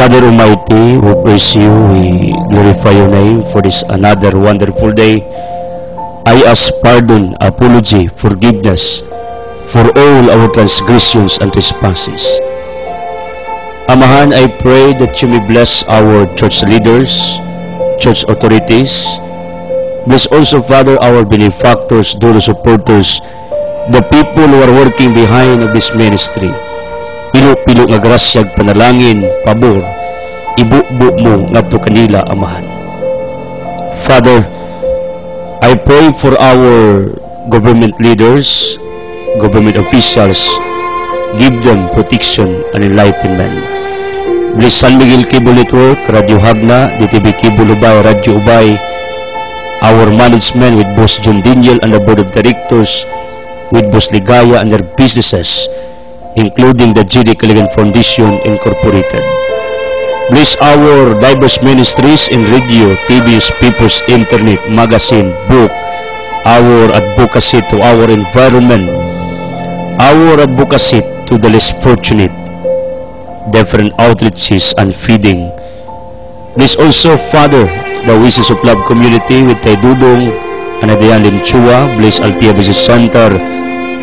Father Almighty, we praise you, we glorify your name for this another wonderful day. I ask pardon, apology, forgiveness for all our transgressions and trespasses. Amahan, I pray that you may bless our church leaders, church authorities. Bless also, Father, our benefactors, those supporters, the people who are working behind of this ministry. Pilo-pilo nga grasyag panalangin, pabor, ibu-bu mo ngadto kanila, Amahan. Father, I pray for our government leaders, government officials. Give them protection and enlightenment. Bless San Miguel Cable Network, Radio Hagna, DTV Cable Ubay, Radio Ubay, our management with Boss John Daniel and the Board of Directors, with Boss Ligaya and their businesses, including the J.D. Caligan Foundation Incorporated. Bless our diverse ministries in radio, TV, papers, internet, magazine, book, our advocacy to our environment, our advocacy to the less fortunate, different outreaches and feeding. Bless also, Father, the Wishes of Love community with Tay Dudong and Adayan Limchua. Bless Altia Business Center,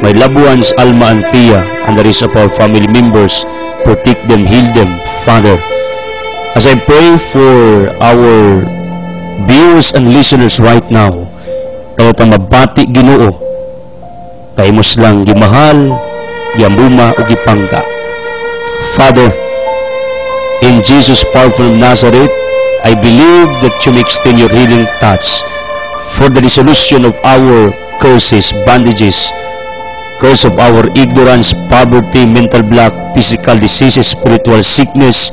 my loved ones, Alma and Thea, and the rest of our family members. Protect them, heal them, Father. As I pray for our viewers and listeners right now, kaya tang mabati Ginoo, kay mos lang gimahal, giambuma o gipangga. Father, in Jesus' powerful Nazareth, I believe that you may extend your healing touch for the resolution of our curses, bandages, curse of our ignorance, poverty, mental block, physical diseases, spiritual sickness,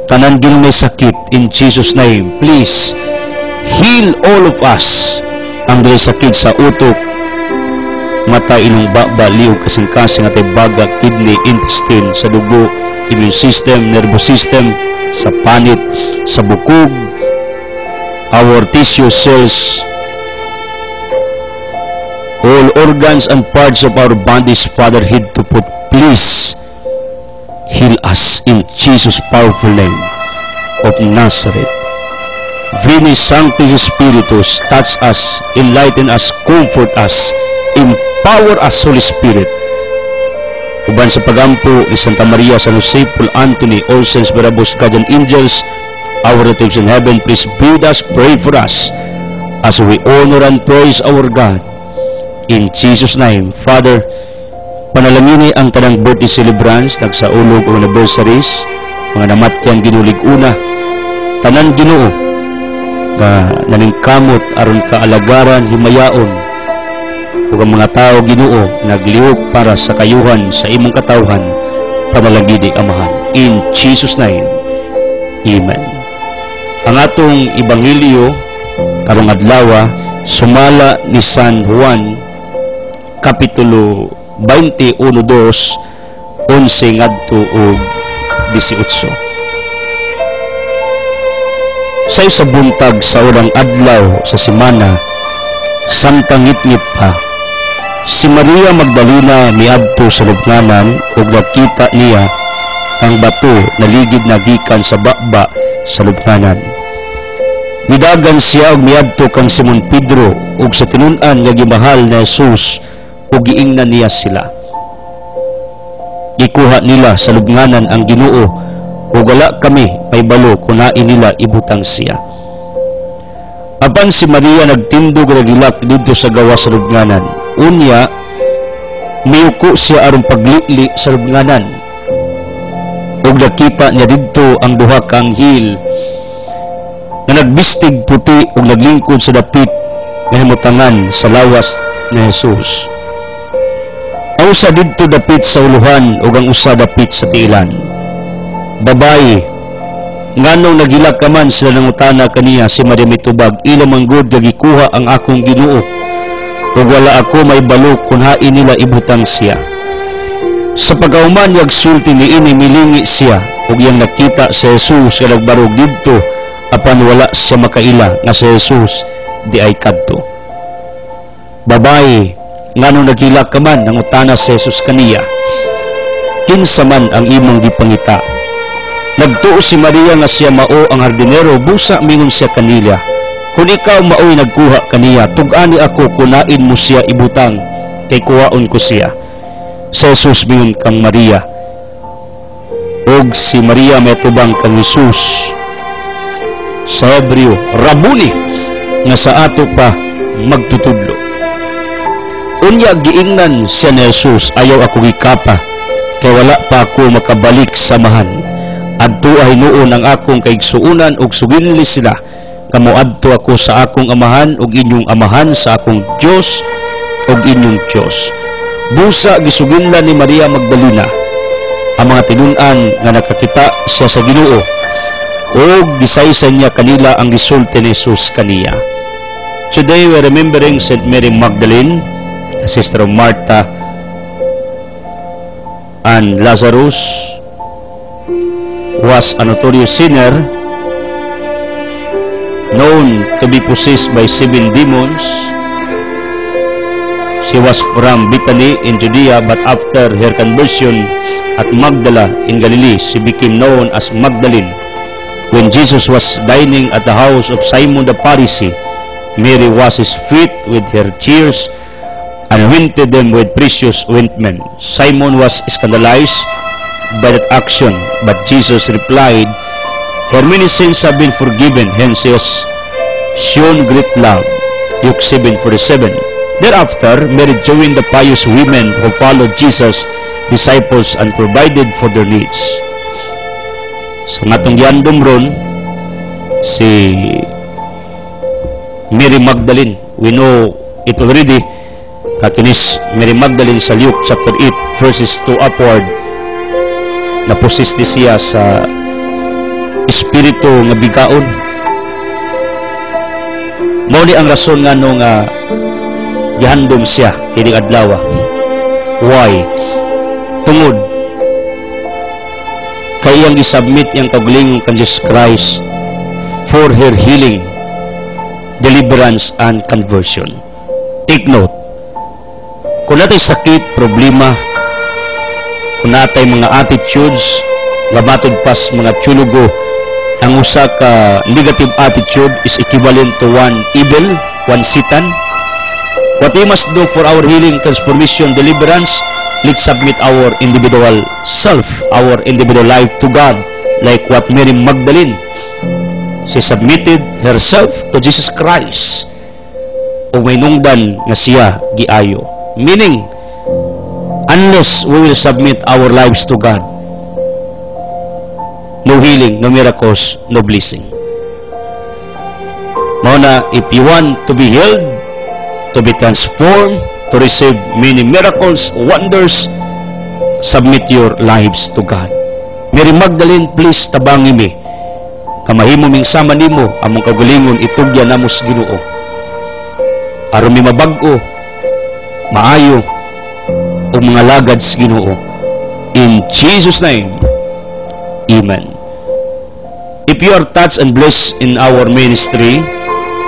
tanan din may sakit. In Jesus' name, please heal all of us. Ang dili sakit sa utok, mata, ilong, baliw, kasing-kasing, atay baga, kidney, intestine, sa dugo, immune system, nervous system, sa panit, sa bukog, our tissue cells, all organs and parts of our bodies, Father, head to foot, please heal us in Jesus' powerful name of Nazareth. Veni Sanctus Spiritus, touch us, enlighten us, comfort us, empower us, Holy Spirit. Uban sa pagampo ni Santa Maria, San Jose, Paul Anthony, all saints, miracles, guardian angels, our relatives in heaven, please be with us, pray for us as we honor and praise our God. In Jesus' name, Father, panalamini ang tanang birthday celebrants, nagsaulog o anniversaries, mga namatyan ginulig una, tanan Ginoo, na naningkamot aron kaalagaran, himayaon, ug ang mga tao Ginoo, naglihok para sa kayuhan sa imong katawhan, panalangini Amahan. In Jesus' name, Amen. Ang atong Ebanghelyo, karong adlaw, sumala ni San Juan, Kapitulo 21:2, 11 ngadto og 18. Sa buntag sa unang adlaw sa semana, samtang ngit-ngit pa, si Maria Magdalena miadto sa lubnganan ug nakita niya ang bato na ligid na gikan sa baba sa lubnganan. Midagan siya og miadto kang Simon Pedro ug sa tinun-an nga gimahal na Jesus ug giingnan niya sila. Ikuha nila sa lubnganan ang Ginoo ug wala kami paibalo kung nain nila ibutang siya. Apan si Maria nagtindog ragilak dito sa gawas sa lubnganan. Unya, miyuko siya aron paglili sa lubnganan. Ug nakita niya dito ang duha ka anghel na nagbistig puti ug naglingkod sa dapit nga himutangan sa lawas ni Jesus. Ang usa didto dapit sa uluhan ug ang usa dapit sa tiilan. Babae, nganong nagilak ka man, sila nangutana kaniya si Maria mitubag, ila manggod gagikuha ang akong Ginoo ug wala ako may balok kung hain nila ibutang siya. Sa pagkauman yagsulti niini milingi siya ug yang nakita sa Jesus nga nagbarog didto, apan wala siya makaila nga sa Jesus di ay kadto. Babae, nganong nagilak ka man, nangutana sa Jesus kaniya, kinsa man ang imong gipangita? Nagtuo si Maria nga siya mao ang hardinero, busa mingon siya kanila, kung ikaw mao'y nagkuha kaniya, tug-ani ako kunain mo siya ibutang, kay kuhaon ko siya. Sa Jesus mingon kang Maria, og si Maria may tubang kang Jesus. Sa Hebreo, Rabuni, nga sa ato pa magtutudlo. Unya giingnan siya ni Jesus, ayaw ako gikapa, kay wala pa ako makabalik sa mahan. Adto ay noon ang akong kaigsuunan ug suginli sila, kamo adto ako sa akong amahan ug inyong amahan, sa akong Dios ug inyong Dios. Busa gisuginlan ni Maria Magdalena ang mga tinun-an nga nakakita siya sa Ginoo, ug gisaysan niya kanila ang gisulti ni Jesus kaniya. Today we are remembering St. Mary Magdalene, the sister of Martha and Lazarus, was a notorious sinner known to be possessed by 7 demons. She was from Bethany in Judea, but after her conversion at Magdala in Galilee, she became known as Magdalene. When Jesus was dining at the house of Simon the Pharisee, Mary washed his feet with her tears and anointed them with precious ointment. Simon was scandalized by that action, but Jesus replied, her many sins have been forgiven, hence she has shown great love. Luke 7:47. Thereafter, Mary joined the pious women who followed Jesus' disciples and provided for their needs. So natong yandom ron, si Mary Magdalene, we know it already, kakinis Mary Magdalene sa Luke chapter 8 verses 2 upward, napossess siya sa espiritu nga bigaon. Mao ni ang rason nga nung gihandom siya kining adlaw. Why? Tungod kay iyang isubmit iyang kaugalingon kan Jesus Christ for her healing, deliverance and conversion. Take note, kung natay sakit, problema, kung natay mga attitudes nga matod pas mga tiyulugo, ang usa ka negative attitude is equivalent to one evil, one Satan. What we must do for our healing, transformation, deliverance, let's submit our individual self, our individual life to God, like what Mary Magdalene, she submitted herself to Jesus Christ, o may nungdan nga siya giayo. Meaning, unless we will submit our lives to God, no healing, no miracles, no blessing. Mauna, if you want to be healed, to be transformed, to receive many miracles, wonders, submit your lives to God. Mary Magdalene, please tabangi mi, kamahimo ming sama nimo, among kaugalingon itugya namo sa Ginoo. Aron mi mabag-o, maayo, o mga lagad sa Ginoo. In Jesus' name, Amen. If you are touched and blessed in our ministry,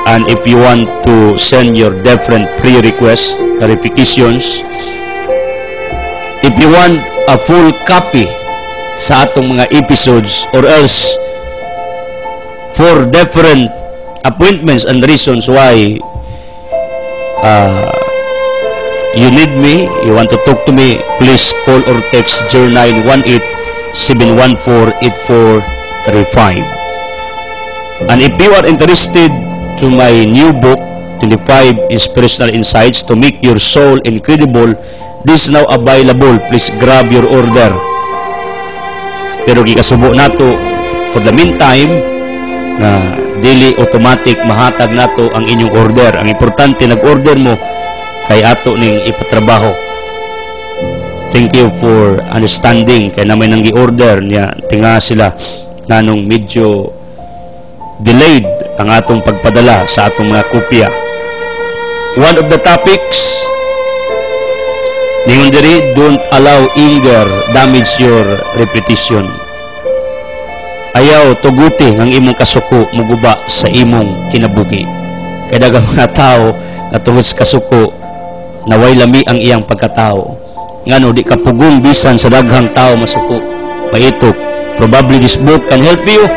and if you want to send your different prayer requests, clarifications, if you want a full copy sa atong mga episodes, or else for different appointments and reasons why you need me, you want to talk to me, please call or text 0918-714-8435. And if you are interested to my new book, 25 Inspirational Insights to Make Your Soul Incredible, this is now available. Please grab your order. Pero gikasubo nato for the meantime na daily automatic mahatag nato ang inyong order. Ang importante, nag-order mo kay ato ning ipatrabaho. Thank you for understanding kay naman nang gi-order niya, tinga sila nanong medyo delayed ang atong pagpadala sa atong mga kopya. One of the topics ningon diri, don't allow anger damage your reputation. Ayaw tuguti ang imong kasuko muguba sa imong kinabuhi. Kay daghang mga tao nga tungod sa kasuko naway lami ang iyang pagkatao. Ngano di ka pugong bisan sa daghang tao masuko, maitok Probably this book can help you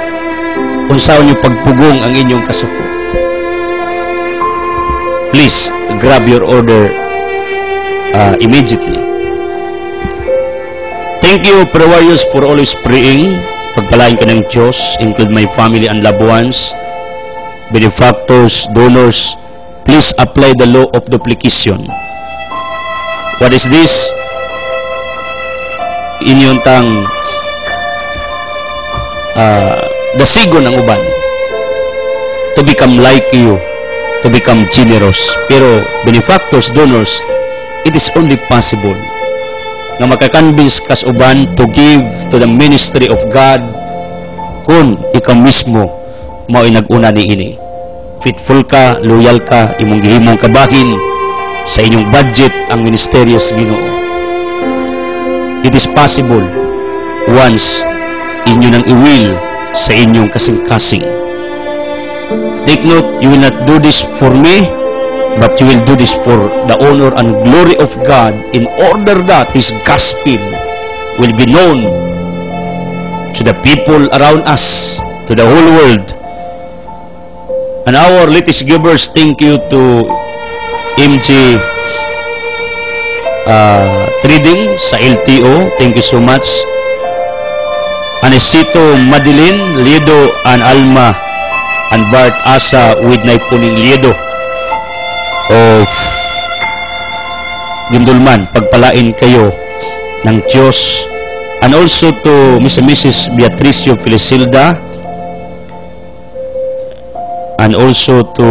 kung saan nyo pagpugong ang inyong kasuko. Please, grab your order immediately. Thank you, prayer warriors, for always praying. Pagpalain ka ng Diyos, include my family and loved ones, benefactors, donors. Please apply the law of duplication. What is this? Inyong tang dasigo ng uban to become like you, to become generous. Pero benefactors, donors, it is only possible na makakonvince kas uban to give to the ministry of God kung ikaw mismo mao inag-una ni ini. Faithful ka, loyal ka, imong gihimong kabahin sa inyong budget ang ministeryo sa Ginoo. It is possible once inyo nang i-will sa inyong kasing-kasing. Take note, you will not do this for me, but you will do this for the honor and glory of God, in order that His gospel will be known to the people around us, to the whole world. And our latest givers, thank you to MG Trading sa LTO. Thank you so much. Anesito, Madeline, Liedo, and Alma, and Bart Asa with Naipuning Liedo of Gindulman. Pagpalain kayo ng Diyos. And also to Mr. and Mrs. Beatricio Felisilda, and also to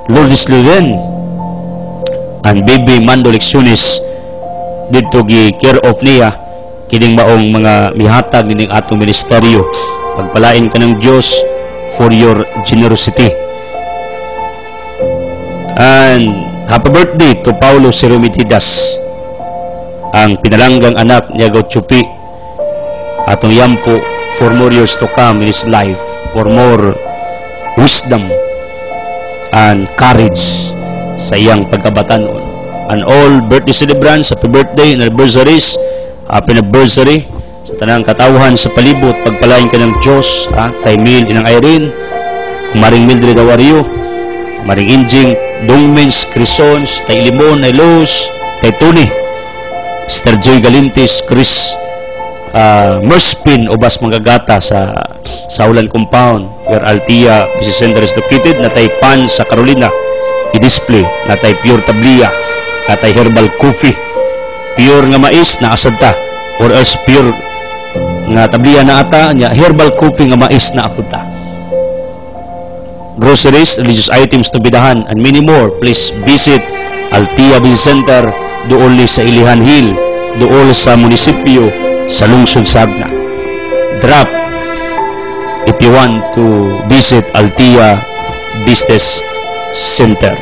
Lourdes Luden and Baby Mando Lecciones dito gi care of niya kining maong mga mihatag nining atong ministeryo. Pagpalain ka ng Diyos for your generosity. And happy birthday to Paulo Siromitidas, ang pinalanggang anak ni Agaw Chupi. Atong yampo for more years to come in his life, for more wisdom and courage sa iyang pagkabatanon. And all birthday celebrants, happy birthday and anniversaries, happy anniversary sa tanang katawhan sa palibot. Pagpalain ka ng Diyos, kay Mil inang Irene, Maring Mildred Awario, Maring Injing Dongmens Crisons, kay Limon Luz, kay Tony, Sister Joy Galintis, Chris Merspin Ubas Manggagata sa Saulan Compound, where Altia Business Center is located. Natay Pan sa Carolina i-display, natay Pure Tablia, natay Herbal Coffee, pure nga mais na asadta, or else pure nga tablia na ata nya Herbal Coffee nga mais na apunta. Groceries, religious items to bidahan, and many more. Please visit Altia Business Center doon sa Ilihan Hill, doon sa munisipyo sa Lungsod Sagna. Drop if you want to visit Altia Business Center.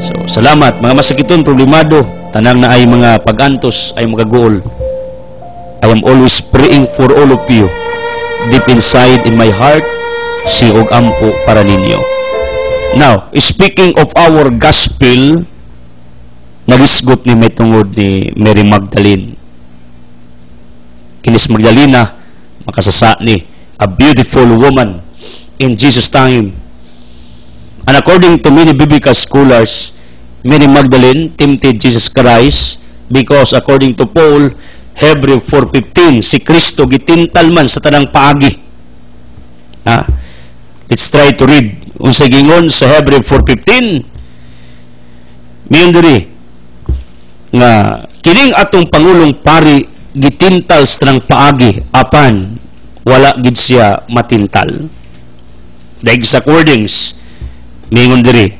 So, salamat mga masakiton, problemado, tanang na ay mga pagantos ay mga goal. I am always praying for all of you. Deep inside in my heart, siog ampo para ninyo. Now, speaking of our gospel, nagisgot ni may tungod ni Mary Magdalene. Kinis Magdalena, makasasa ni a beautiful woman in Jesus' time. And according to many biblical scholars, Mary Magdalene tempted Jesus Christ because according to Paul, Hebrew 4:15, si Kristo gitintal man sa tanang paagi. Let's try to read. Unsa gingon sa Hebrew 4:15? Miyon diri nga kining atong pangulong pari gitintal sa tanang paagi apan wala gid siya matintal. Daig sa wordings mingon diri,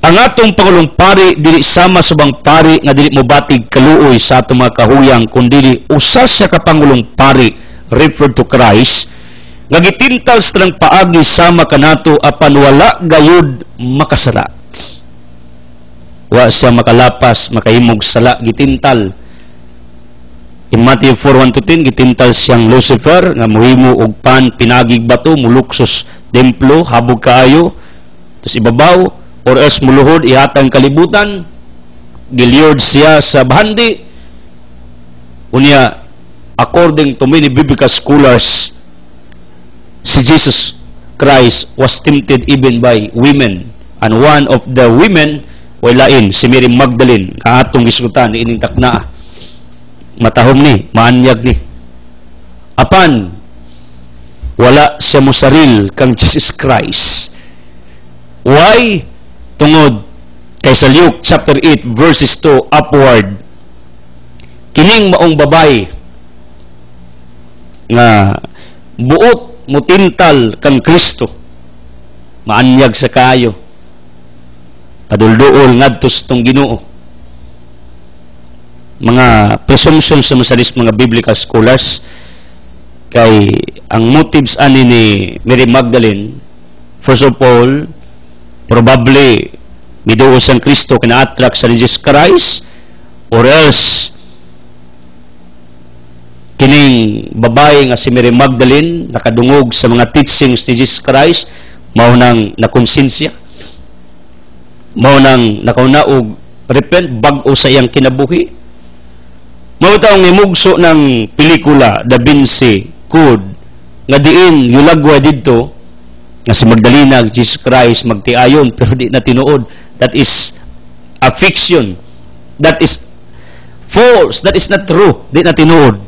ang atong pangulong pari dili sama subang pari nga dili mobatig kaluoy sa atong mga kahuyang, kundi usa siya ka pangulong pari referred to Christ nga gitintal sa tanang paagi sama kanato apan wala gayud makasala. Wa siya makalapas, makahimog sala, gitintal. In Matthew 4:1-10, gitintal siyang Lucifer nga muhimo og pan pinagig bato, muluksos templo, habog kaayo, tus ibabaw, or else muluhod ihatang kalibutan. Giliord siya sa bahandi. Unya according to many biblical scholars, si Jesus Christ was tempted even by women. And one of the women, walain, si Mary Magdalene, atong gisgutan, ining takna. Matahom ni, maanyag ni. Apan, wala siya mosaril kang Jesus Christ. Why? Tungod kay sa Luke chapter 8 verses 2 upward, kining maong babay nga buot mutintal kang Kristo, maanyag sa kayo, padulduol ngadtos tong Ginoo. Mga presumptions sa mga biblical scholars kay ang motives ani ni Mary Magdalene, first of all, probably miduos ang Kristo kina-attract sa Jesus Christ, or else kining babae nga si Mary Magdalene nakadungog sa mga teachings ni Jesus Christ, mao nang nakonsensya, mao nang nakaunaog repent bag-o sa iyang kinabuhi. Mao taong imugso ng pelikula Da Vinci Code nga diin yulagwa didto nga si Magdalena Jesus Christ magtiayon pero di na tinuod. That is a fiction. That is false. That is not true. Di na tinuod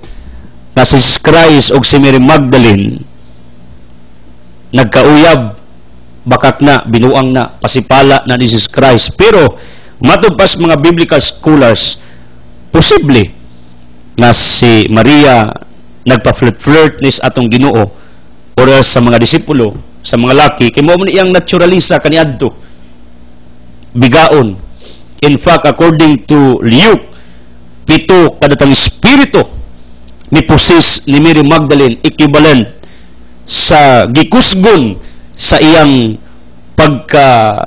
na si Jesus Christ o si Mary Magdalene nagkauyab, bakak na, binuang na, pasipala na ni Jesus Christ. Pero matod pa sa mga biblical scholars, posible na si Maria nagpa-flirt ni atong Ginoo or sa mga disipulo, sa mga laki, kay mo iyang naturalisa kaniadto, bigaon. In fact, according to Luke, 7 kadatang espiritu ni possess ni Mary Magdalene, equivalent sa gikusgon sa iyang pagka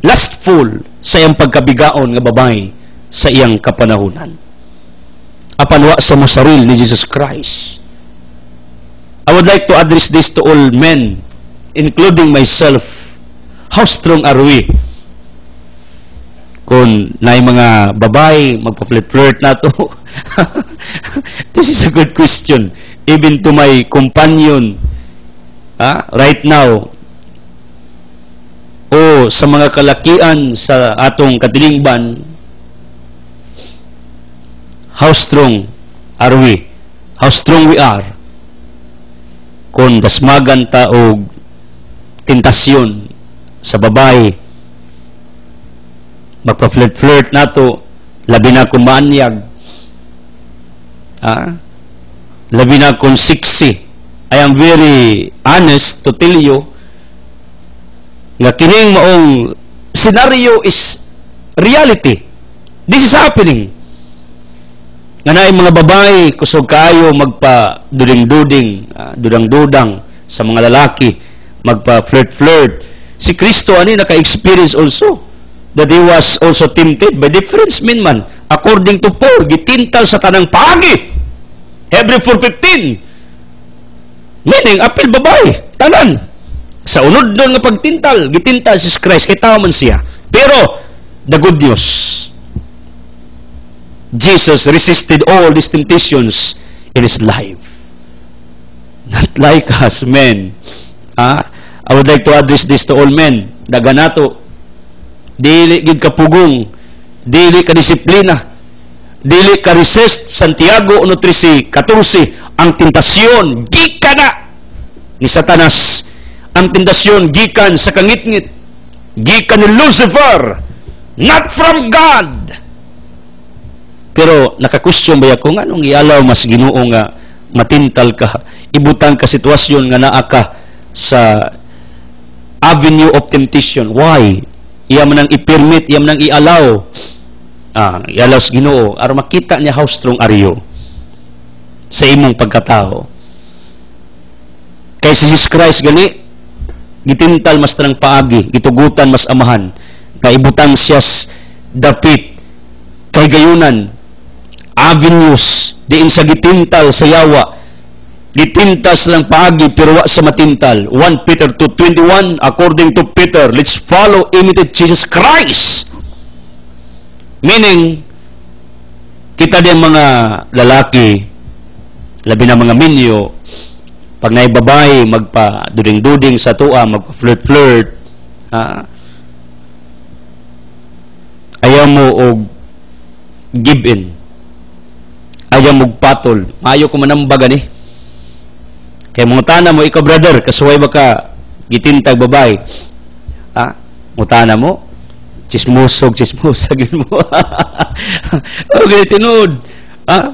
lustful, sa iyang pagkabigaon nga babae sa iyang kapanahunan. Apanwa sa mosaril ni Jesus Christ. I would like to address this to all men, including myself. How strong are we? Kung naay mga babae magpa-flirt na to. This is a good question. Even to my companion, right now, o sa mga kalakian sa atong katilingban, how strong are we? How strong we are? Kung dasmagan ta og tentasyon sa babae, magpa-flirt nato, labi na kung maanyag, labi na kung sexy. I am very honest to tell you nga kining maong scenario is reality. This is happening. Nga naay mga babae kusog kayo magpa-duding-duding, dudang-dudang sa mga lalaki, magpa-flirt. Si Kristo ani naka-experience also that he was also tempted by different men man. According to Paul, gitintal sa tanang paagi. Hebrew 4:15. Meaning, apil babae, tanan. Sa unod doon nga pagtintal, gitintal si Christ, kay tao man siya. Pero, the good news, Jesus resisted all these temptations in His life. Not like us, men. I would like to address this to all men. Daganato, dili gid kapugong, dili ka disiplina, dili ka resist. Santiago 1:13-14, ang tentasyon gikan na ni Satanas. Ang tentasyon gikan sa kangitngit, gikan ni Lucifer, not from God. Pero naka-question ba ako, anong ialaw mas Ginoo nga matintal ka, ibutang ka sitwasyon nga naa ka sa avenue of temptation? Why? Iya man nang i-permit, iya man nang i-allow. I-allow sa Ginoo aron makita niya how strong are you sa imong pagkatao. Kay si Jesus Christ gani gitintal mas trang paagi, gitugutan mas amahan, kaibutang siya dapit kay gayunan avenues diin sa gitintal sa yawa, gitintas lang paagi pero wa sa matintal. 1 Peter 2:21, according to Peter, let's follow, imitate Jesus Christ. Meaning, kita din mga lalaki labi na mga minyo, pag naibabay, magpa-duding-duding sa tua, magpa-flirt-flirt, ayaw mo og give in. Ayaw mo patol. Maayo ko manambaga ni. Kaya mungutana mo, ikaw brother, kasuway ba ka gitintag babay? Mutana mo, chismusog mo. Okay, tinod.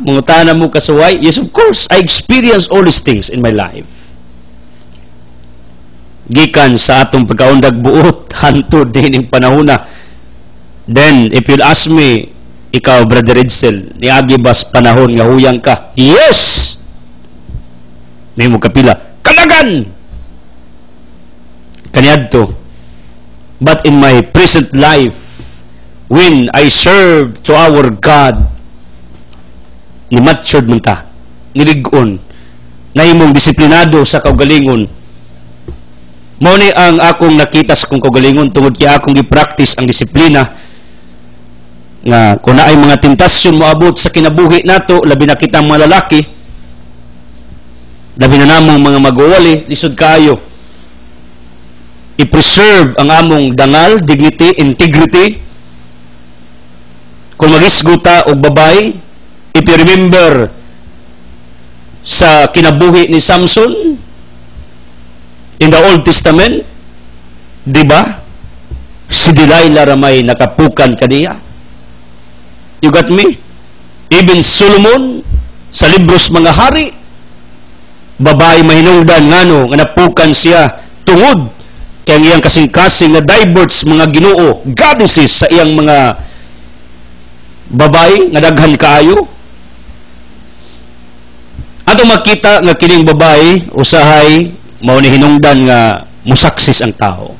Mungutana mo kasuway? Yes, of course, I experienced all these things in my life. Gikan sa atong pagkaundag buot, hantod din yung panahuna. Then, if you'll ask me, ikaw, Brother Edsel, niagi bas panahon nga huyang ka? Yes! May mo kapila, kalagan! Kanyadto. But in my present life, when I serve to our God, ni matured man ta, nilig-on, na imong disiplinado sa kaugalingon. Mao ni ang akong nakita sa kong kaugalingon tungod kay akong gi-practice ang disiplina nga kung naay mga tentasyon moabot sa kinabuhi nato, labi na kitang mga lalaki, labi na namong mga mag-uwali, lisod kayo, i-preserve ang among dangal, dignity, integrity. Kung magisguta og babay, if you remember sa kinabuhi ni Samson in the Old Testament, di ba? Si Delilah ramay nakapukan kaniya. You got me? Even Solomon sa libros mga hari, babae mahinungdan ngano nga napukan siya tungod kay ang iyang kasing-kasing nga diverts mga Ginoo, goddesses sa iyang mga babae nga daghan kaayo. Ato makita nga kining babae usahay mao ni hinungdan nga musaksis ang tao.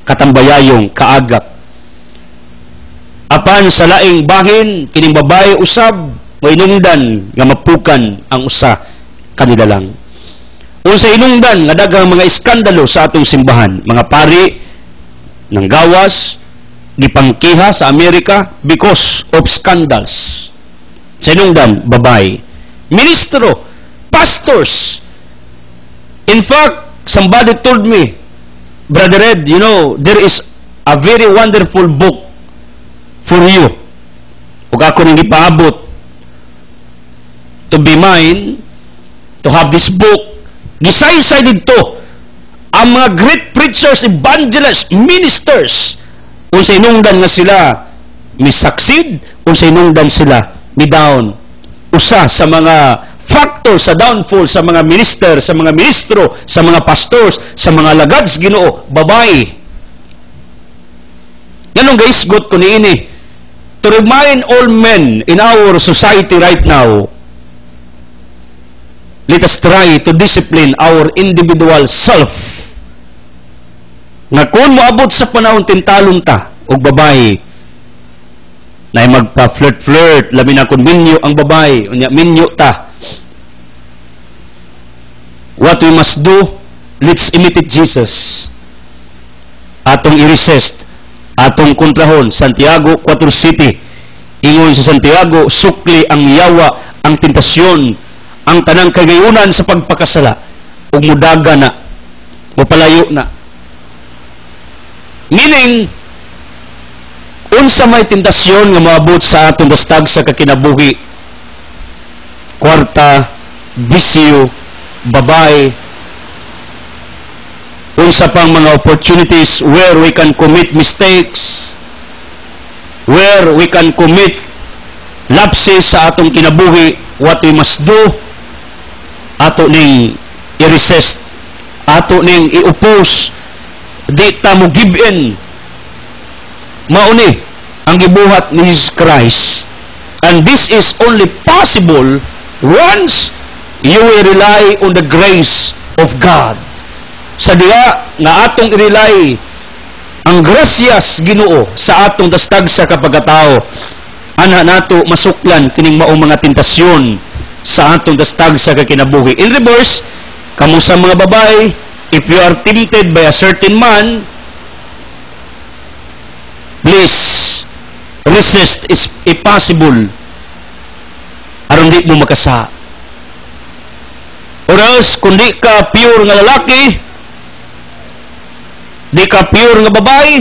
Katambayayong kaagap. Apan sa laing bahin kining babae usab mainungdan nga mapukan ang usa kanila lang. Unsa inungdan nga daghang mga iskandalo sa atong simbahan, mga pari ng gawas gipangkiha sa Amerika because of scandals. Sa inungdan babae, ministro, pastors. In fact, somebody told me, Brother Ed, you know, there is a very wonderful book for you. Ug ako nang ipaabot to be mine, to have this book. Gisaysay dito ang mga great preachers, evangelists, ministers. Unsa inungdan nga sila mi-succeed, unsa inungdan sila mi-down. Usa sa mga factor sa downfall sa mga minister, sa mga ministro, sa mga pastors, sa mga lagads Ginoo, babae. Ganun guys, got ko niini. To remind all men in our society right now, let us try to discipline our individual self. Nga kung moabot sa panahon tintalon ta og babae na magpa-flirt-flirt, labi na kung minyo ang babae, unya minyo ta. What we must do, let's imitate Jesus. Atong i-resist, atong kontrahon. Santiago 4 City, ingon sa Santiago, sukli ang yawa, ang tentasyon, ang tanang kagayunan sa pagpakasala, ug mudaga na, mupalayo na. Meaning, unsa may tentasyon nga moabot sa atong bastag sa kakinabuhi, kwarta, bisyo, babae, unsa pang mga opportunities where we can commit mistakes, where we can commit lapses sa atong kinabuhi, what we must do, ato ning i-resist, ato ning i-oppose, di ta mo give in. Mauni ang gibuhat ni Jesus Christ, and this is only possible once you will rely on the grace of God. Sa diha nga atong i-rely ang grasyas Ginoo sa atong dastag sa kapagkatao, ana nato masuklan kining maong mga tentasyon sa atong dastag sa kakinabuhi. In reverse, kamo sa mga babae, if you are tempted by a certain man, please resist is impossible aron di mo makasa. Or else, kung di ka pure nga lalaki, di ka pure nga babae,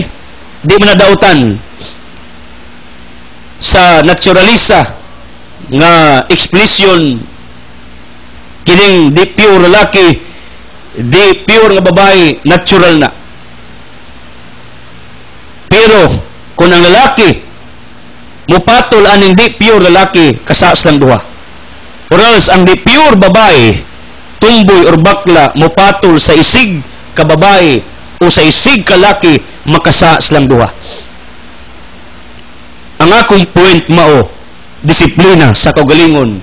di mo nadautan sa naturalisa nga explanation kining di pure lalaki, di pure nga babae, natural na. Pero kung ang lalaki mupatol aning di pure lalaki, kasaas lang duha. Or else ang di pure babae, tumboy or bakla, mupatol sa isig ka babae o sa isig ka laki, makasaas lang duha. Ang akong point mao, disiplina sa kaugalingon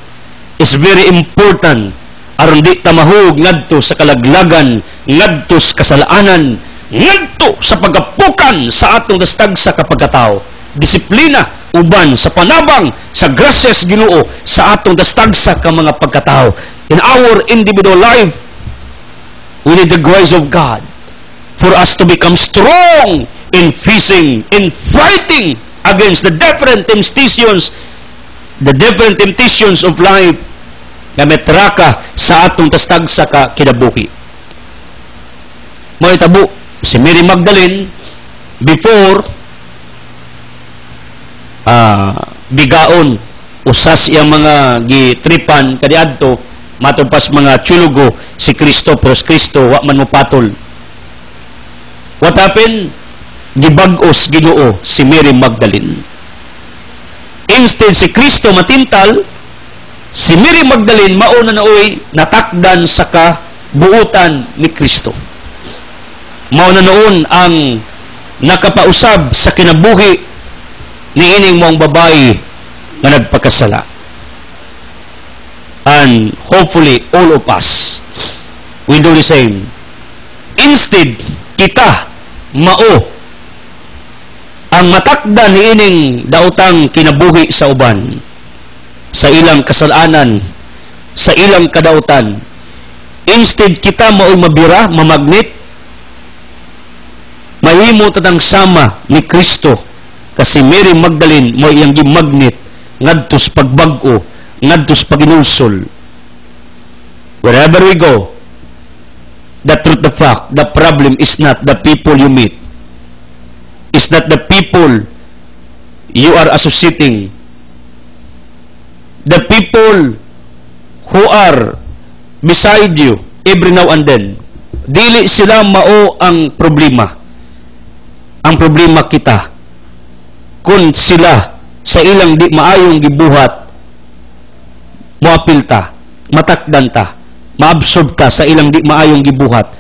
is very important aron di tamahog ngadto sa kalaglagan, ngadto sa kasalaanan, ngadto sa pagapukan sa atong dastag sa kapagkatao. Disiplina uban sa panabang sa grasyas Ginoo sa atong dastag sa ka mga pagkatao. In our individual life, we need the grace of God for us to become strong in facing, in fighting against the different temptations of life na metraka sa atong tastag sa kinabuhi. May tabo si Mary Magdalene before bigaon usas iyang mga gitripan kadiadto matupas mga tiyulugo si Kristo, pero si Kristo wa man mopatol. What happened? Gibag-os Ginoo si Mary Magdalene. Instead si Kristo matintal, si Mary Magdalene mauna na oy natakdan sa kabuutan ni Kristo. Mauna noon ang nakapausab sa kinabuhi ni ining mong babae na nagpakasala. And hopefully all of us will do the same. Instead, kita mao ang matakdan ni ining daotang kinabuhi sa uban, sa ilang kasalanan, sa ilang kadautan. Instead, kita mao'y mabira, mamagnet, mahimo tatang sama ni Kristo. Kasi Mary Magdalene mo iyang gimagnet ngadtos pagbag-o, ngadtos paginulsol. Wherever we go, the truth, the fact, the problem is not the people you meet. Is not the people you are associating. The people who are beside you every now and then. Dili sila mao ang problema. Ang problema kita. Kung sila sa ilang di maayong gibuhat, moapil ta, matakdan ta, maabsorb ta sa ilang di maayong gibuhat.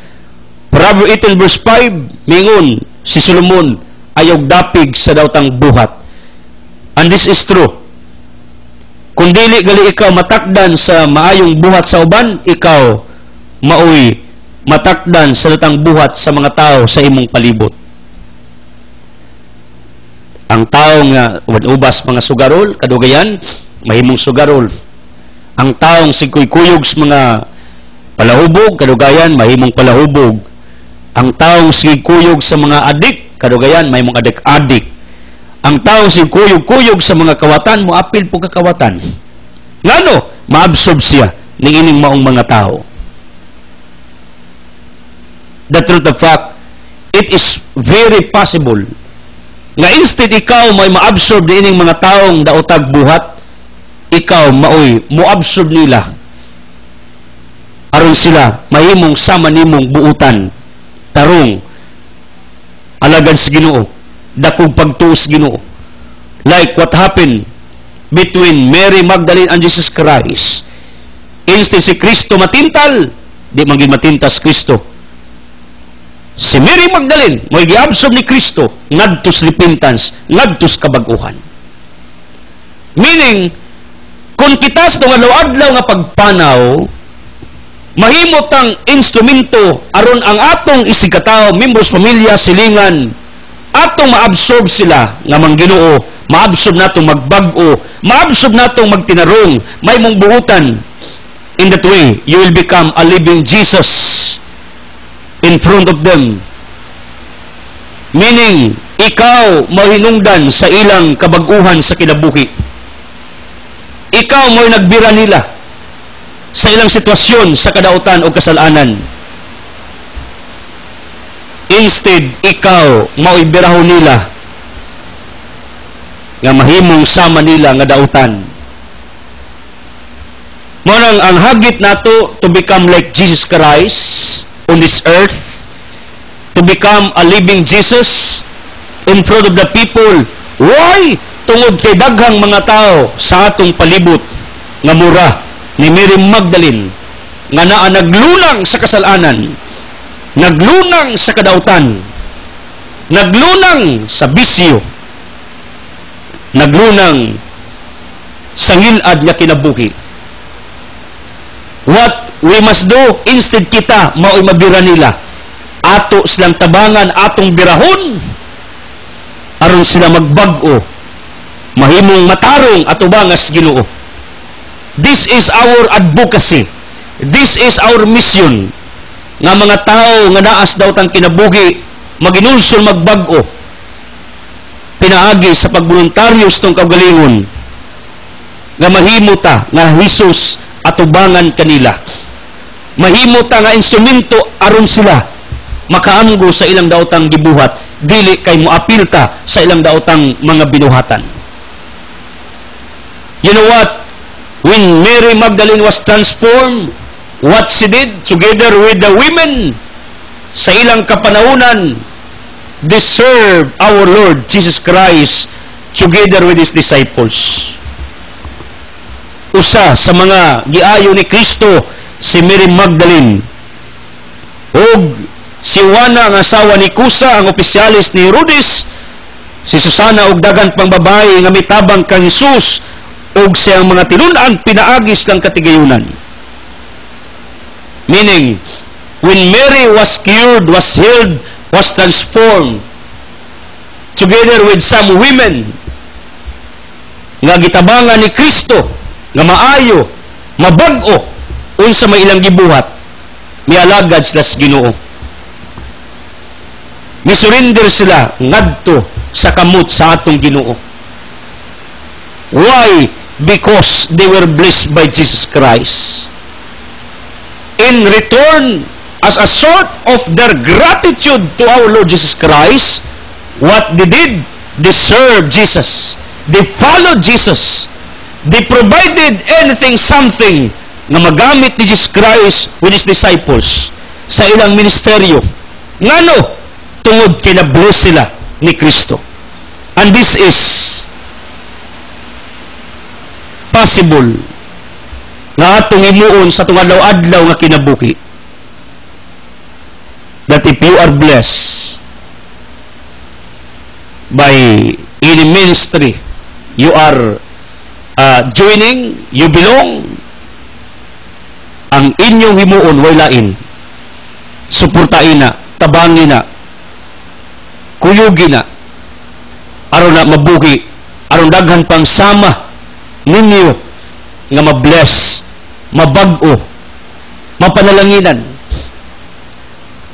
Proverbs 18 verse 5, mingon si Solomon, ayaw dapig sa daotang buhat. And this is true. Kung dili gali ikaw matakdan sa maayong buhat sa uban, ikaw maoy matakdan sa daotang buhat sa mga tao sa imong palibot. Ang tao nga ubas mga sugarol, kadugayan, mahimong sugarol. Ang taong sikuy-kuyog sa mga palahubog, kadugayan, mahimong palahubog. Ang taong sikuy-kuyog sa mga adik, kadugayan, mahimong adik-adik. Ang taong sikuy-kuyog sa mga kawatan, moapil po kakawatan. Ngano? Maabsorb siya ng ining maong mga tao. The truth of fact, it is very possible nga instead ikaw may maabsorb diining mga taong daotag buhat, ikaw maoy moabsorb nila aron sila mahimong sama nimong buutan, tarong alagad sa Ginoo, dakog pagtuos Ginoo, like what happened between Mary Magdalene and Jesus Christ. Instead si Kristo matintal, di man gid matintas Kristo. Si Mary Magdalene mo'y giabsorb ni Kristo ngadtos repentance, ngadtos kabag-uhan. Meaning, kung kita sa adlaw-adlaw nga pagpanaw, mahimot ang instrumento aron ang atong isigkataw, members pamilya, silingan, atong maabsorb sila nga mangginoo, maabsorb natong magbag-o, maabsorb natong magtinarong, may mong buutan. In that way, you will become a living Jesus in front of them. Meaning, ikaw mahinungdan sa ilang kabag-uhan sa kinabuhi. Ikaw mo'y nagbira nila. sa ilang sitwasyon sa kadautan o kasalanan. Instead, ikaw maibirahon nila nga mahimong sama nila nga dautan. Munang ang hagit nato to become like Jesus Christ on this earth, to become a living Jesus in front of the people. Why? Tungod kay daghang mga tao sa atong palibot nga mura ni Mary Magdalene nga naa naglunang sa kasalanan, naglunang sa kadautan, naglunang sa bisyo, naglunang sa ngilad nga kinabuhi. What we must do, instead kita mao'y mabira nila, ato silang tabangan, atong birahon, aron sila magbag-o, mahimong matarong ato bangas Ginoo. This is our advocacy. This is our mission. Nga mga tao nga naas daw tang kinabuhi, maginulsol magbag-o, pinaagi sa pagboluntaryos tong kaugalingon, nga mahimo ta nga Hesus atubangan kanila. Mahimo ta nga instrumento aron sila makaamgo sa ilang daotang gibuhat, dili kay moapil ta sa ilang daotang mga binuhatan. You know what? When Mary Magdalene was transformed, what she did together with the women sa ilang kapanahunan, they served our Lord Jesus Christ together with His disciples. Usa sa mga giayo ni Kristo si Mary Magdalene ug si Juana ang asawa ni Kusa, ang opisyalis ni Herodes, si Susana ug dagan pang babae nga mitabang kang Hesus ug siyang mga tinun-an pinaagis lang katigayunan. Meaning, when Mary was cured, was healed, was transformed, together with some women nga gitabangan ni Kristo nga maayo, mabag-o unsa may ilang gibuhat, mialagad sila sa Ginoo. Misurinder sila ngadto sa kamot sa atong Ginoo. Why? Because they were blessed by Jesus Christ. In return, as a sort of their gratitude to our Lord Jesus Christ, what they did? They served Jesus. They followed Jesus. They provided anything, something na magamit ni Jesus Christ with His disciples sa ilang ministeryo. Ngano? Tungod kay na-bless sila ni Kristo. And this is possible nga atong himuon sa itong adlaw-adlaw nga kinabuhi. That if you are blessed by any ministry you are joining, you belong, ang inyong himuon way lain, suportain na, tabangin na, kuyugin na, aron na mabuhi, aron daghan pang sama ninyo nga mabless, mabag-o, mapanalanginan.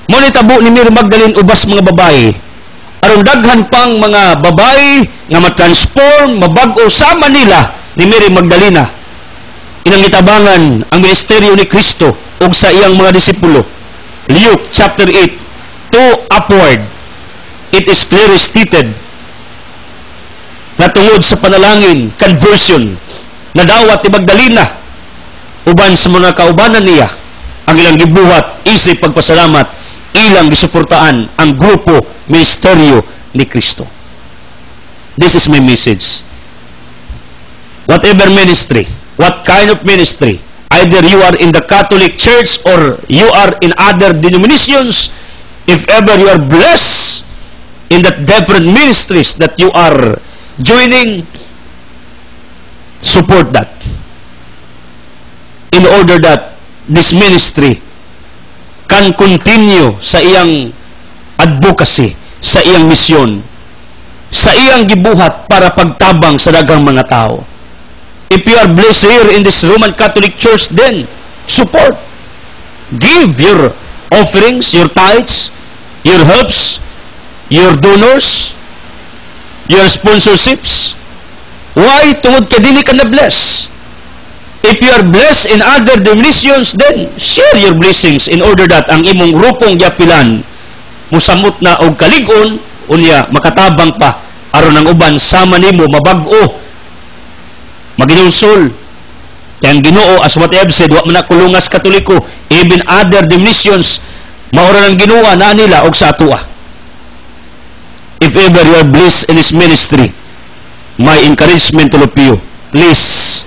Muna tabo ni Mary Magdalene ubas mga babae, aron daghan pang mga babae nga matransform, mabag-o sama nila ni Mary Magdalena. Inang itabangan ang ministeryo ni Kristo ug sa iyang mga disipulo. Luke chapter 8, 2 upward, it is clearly stated na tungod sa panalangin, conversion, nadawat ni Magdalena uban sa mga kaubanan niya, ang ilang gibuhat, isip pagpasalamat, ilang gisuportaan ang grupo, ministeryo ni Kristo. This is my message. Whatever ministry, what kind of ministry, either you are in the Catholic Church or you are in other denominations, if ever you are blessed in the different ministries that you are joining, support that in order that this ministry can continue sa iyang advocacy, sa iyang misyon, sa iyang gibuhat para pagtabang sa daghang mga tao. If you are blessed here in this Roman Catholic Church, then support. Give your offerings, your tithes, your helps, your donors, your sponsorships. Why? Tungod ka dili ka na bless. If you are blessed in other denominations, then share your blessings in order that ang imong grupong yapilan musamot na og kalig-on unya makatabang pa aron ang uban sama nimo mabag-o maginulsol. Kaya ang Ginoo, as what I have said, wa man na kulungas Katoliko, even other denominations maura ng Ginoo na nila og sa atoa. If ever you are blessed in His ministry, my encouragement to all of you, please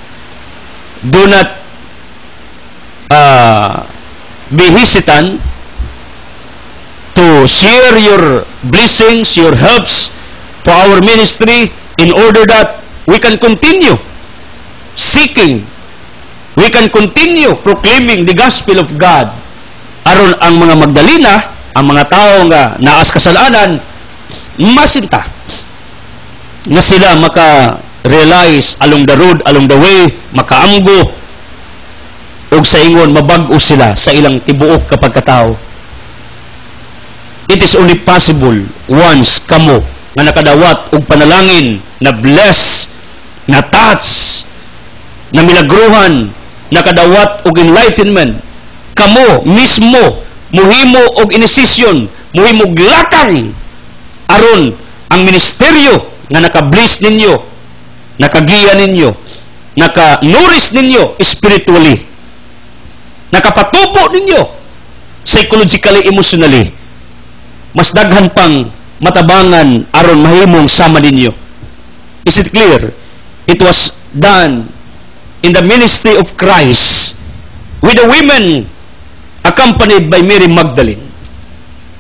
do not be hesitant to share your blessings, your helps to our ministry in order that we can continue seeking, we can continue proclaiming the gospel of God. Aron ang mga Magdalena, ang mga tao nga naas kasalanan, masinta nga sila maka-realize along the road, along the way, makaamgo og sa ingon mabag-o sila sa ilang tibuok kapag katao. It is only possible once kamo nga nakadawat og panalangin na bless, na touch, na milagruhan, nakadawat og enlightenment, kamo mismo muhimo og inisisyon, muhimo og lakang aron ang ministeryo nga naka-bless ninyo, nakagiya ninyo, naka-nourish ninyo spiritually, nakapatupo ninyo psychologically, emotionally, mas daghan pang matabangan aron mahimong sama ninyo. Is it clear? It was done in the ministry of Christ with the women accompanied by Mary Magdalene.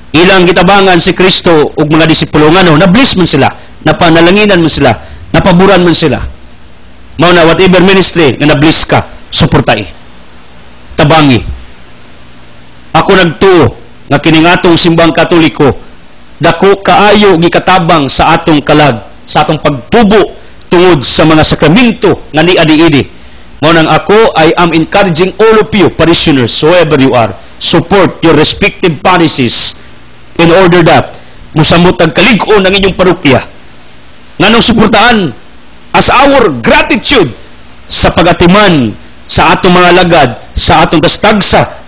Ilang gitabangan si Kristo ug mga disipulo ngano, na-bless man sila, napanalanginan man sila, napaburan man sila. Mao na whatever ministry nga na-bless ka, suportai, tabangi. Ako nagtuo nga kining atong simbang Katoliko, dako kaayo gikatabang sa atong kalag, sa atong pagtubo tungod sa mga sakramento nga niadi-idi. Mao nang ako, I am encouraging all of you parishioners, whoever you are, support your respective parishes in order that musamot ang kalig-on ng inyong parokya. Nganong suportaan as our gratitude sa pagatiman sa atong mga lagad, sa atong tastagsa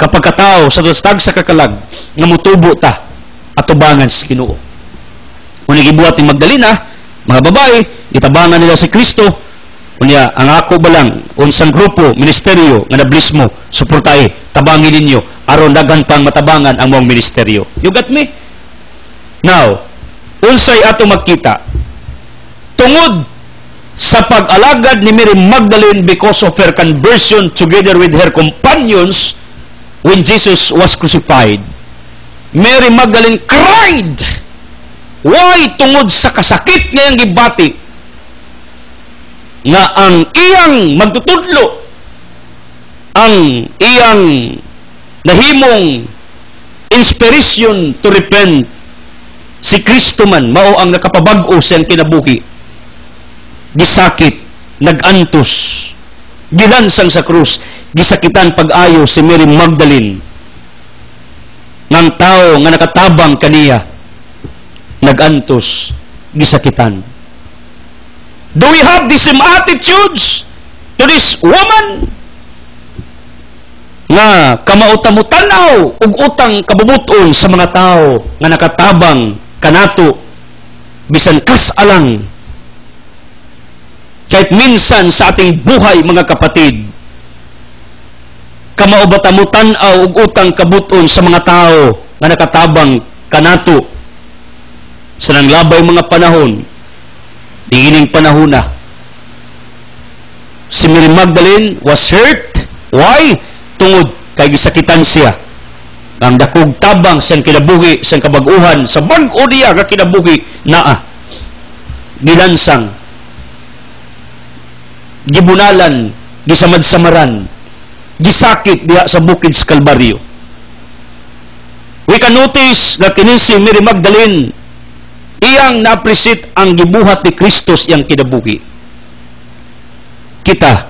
kapagkatao, sa tastagsa kakalag, nga mutubo ta atubangan sa Ginoo. Kung gibuhat ni Magdalena, mga babae, itabangan nila si Kristo, kunya ang ako balang unsang grupo, ministeryo nga na-bless mo, suportahe, tabangin ninyo aron daghan pang matabangan ang mong ministeryo. You got me? Now, unsay ato magkita tungod sa pag-alagad ni Mary Magdalene because of her conversion together with her companions when Jesus was crucified. Mary Magdalene cried. Why? Tungod sa kasakit ngayang gibati nga ang iyang magtutudlo, ang iyang nahimong inspiration to repent, si Kristo man mao ang nakapabag-o siyang kinabuhi, gisakit, nagantos, gilansang sa krus, gisakitan pag-ayo si Mary Magdalene ng tao nga nakatabang kaniya, nagantos, gisakitan. Do we have the same attitudes to this woman nga kamautamutanaw ug utang kabubuton sa mga tao nga nakatabang kanato bisan kasalang kahit minsan sa ating buhay, mga kapatid, kamaubatamutanaw ug utang kabuton sa mga tao nga nakatabang kanato sa nanglabay mga panahon. Diining panahon na si Mary Magdalene was hurt. Why? Tungod kay gisakitan siya. Ang dakog tabang siyang kinabuhi, siyang kabag-uhan sa bag-o niya nga kinabuhi naa gilansang, gibunalan, gisamad-samaran, gisakit diha sa bukid sa Kalbaryo. We can notice na kini si Mary Magdalene, iyang na-appreciate ang gibuhat ni Kristos iyang kinabuhi. Kita,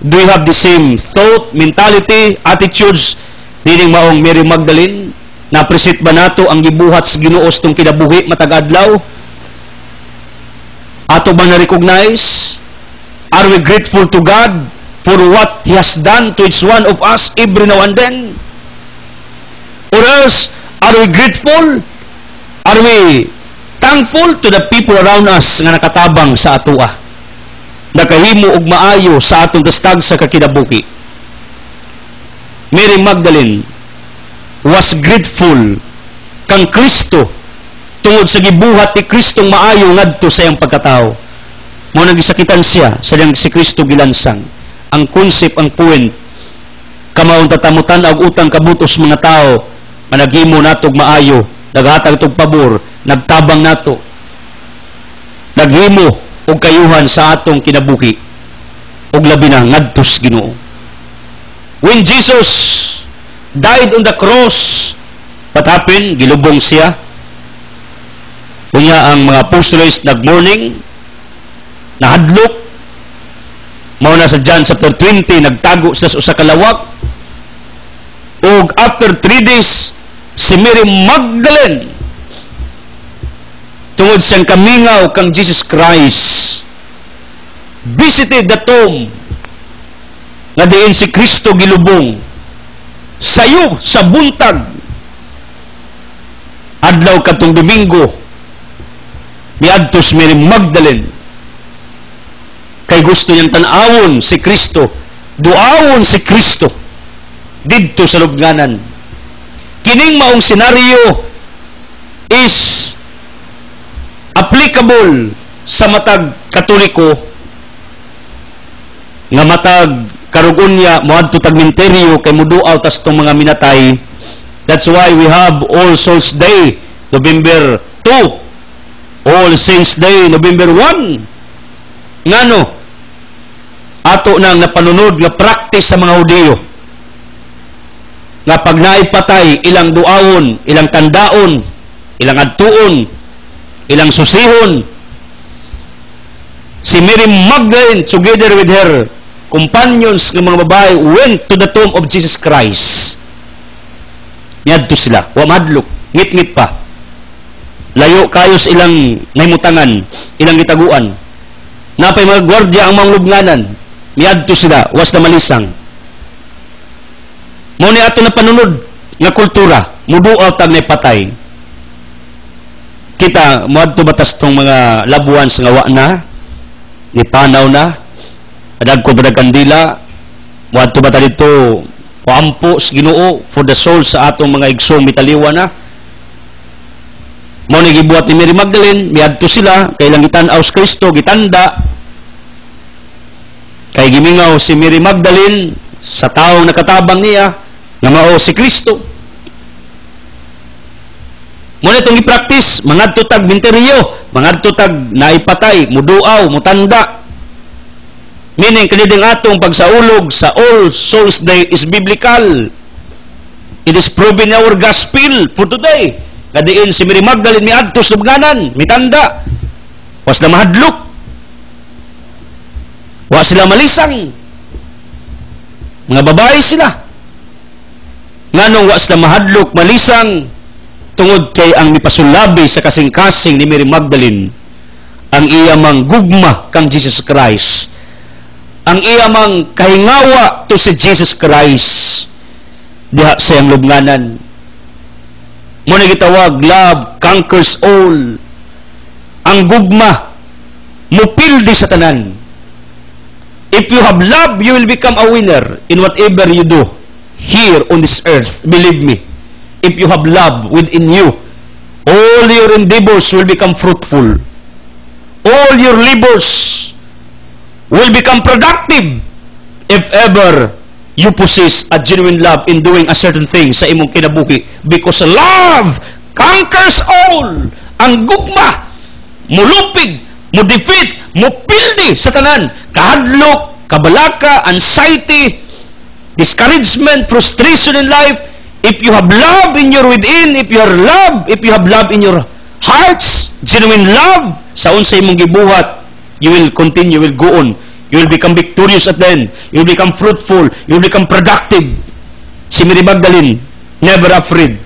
do you have the same thought, mentality, attitudes dining maong Mary Magdalene? Na-appreciate ba nato ang gibuhat sa Ginoo tong kinabuhi matag adlaw? Ato ba na-recognize? Are we grateful to God for what He has done to each one of us every now and then? Or else, are we grateful? Are we thankful to the people around us nga nakatabang sa atoa? Nakahimo og maayo sa atong tastag sa kakinabuhi. Mary Magdalene was grateful kang Kristo tungod sa gibuhat ni Kristong maayo ngadto sa iyang pagkatao. Mao nagisakitan siya sa diyang si Kristo gilansang. Ang concept, ang point, kamaon tatamutan og utang kabutos mga tao nga naghimo natog maayo, naghatag tog pabor, nagtabang nato, naghimo og kayuhan sa atong kinabuhi og labi na ngadto sa Ginoo. When Jesus died on the cross, what happened? Gilubong siya. Unya ang mga apostles nag-mourning, nahadlok. Mao na sa John chapter 20, nagtago sa usa ka lawak. Og after 3 days, si Mary Magdalene, tungod siyang kamingaw kang Jesus Christ, visited the tomb nga diin si Kristo gilubong. Sayo sa buntag, adlaw katong Domingo, miadtos Mary Magdalene, kay gusto niyang tan-awon si Kristo, duawon si Kristo didto sa lubnganan. Kining maong senaryo is applicable sa matag Katoliko nga matag karugunya moadto tag minteryo kay muduaw tas tong mga minatay. That's why we have All Souls Day, November 2. All Saints Day, November 1. Ngano? Ato nang napanunod nga practice sa mga Hudiyo. Nga pag naipatay, ilang duawon, ilang tandaon, ilang adtuon, ilang susihon. Si Mary Magdalene, together with her companions ng mga babae, went to the tomb of Jesus Christ. Niyadto sila, wa madlok, ngit-ngit pa. Layo kayos ilang nahimutangan, ilang gitaguan. Napay mga gwardya ang mga lubnganan, niyadto sila, was na malisang. Mao ni ato na panunod nga kultura, muduaw tag naipatay. Kita, moadto batas tong mga labuan sa nga wa na, ni panaw na, adagko ba kandila, moadto ba ta dito paampo sa Ginoo for the soul sa atong mga igsong mitaliwa na. Mao ni gibuhat ni Mary Magdalene, miadto sila kay lang gitan-aw sa Kristo, gitanda. Kay gimingaw si Mary Magdalene sa taong nakatabang niya nga mao si Kristo. Mao nitong gi-practice, mangadto tag minteryo, mangadto tag naipatay, muduaw, mutanda. Meaning, kaniding atong pagsaulog sa All Souls Day is biblical. It is proven in our gospel for today. Kadiin si Mary Magdalene miadto sa lubnganan, mitanda. Was na mahadlok. Wa sila malisang. Mga babae sila. Nganong wa sila mahadlok, malisang, tungod kay ang mipasulabi sa kasing-kasing ni Mary Magdalene, ang iyamang gugma kang Jesus Christ. Ang iyamang kahingawa to si Jesus Christ diha sa iyang lubnganan. Muna gitawag, love conquers all. Ang gugma mupildi sa tanan. If you have love, you will become a winner in whatever you do here on this earth. Believe me, if you have love within you, all your endeavors will become fruitful. All your labors will become productive if ever you possess a genuine love in doing a certain thing sa imong kinabuhi. Because love conquers all. Ang gugma, mulupig, mo-defeat, mo-pildi sa tanan. Kahadlok, kabalaka, anxiety, discouragement, frustration in life. If you have love in your within, if you have love in your hearts, genuine love, sa unsay imong gibuhat, you will continue, you will go on. You will become victorious at the end. You will become fruitful. You will become productive. Si Mary Magdalene, never afraid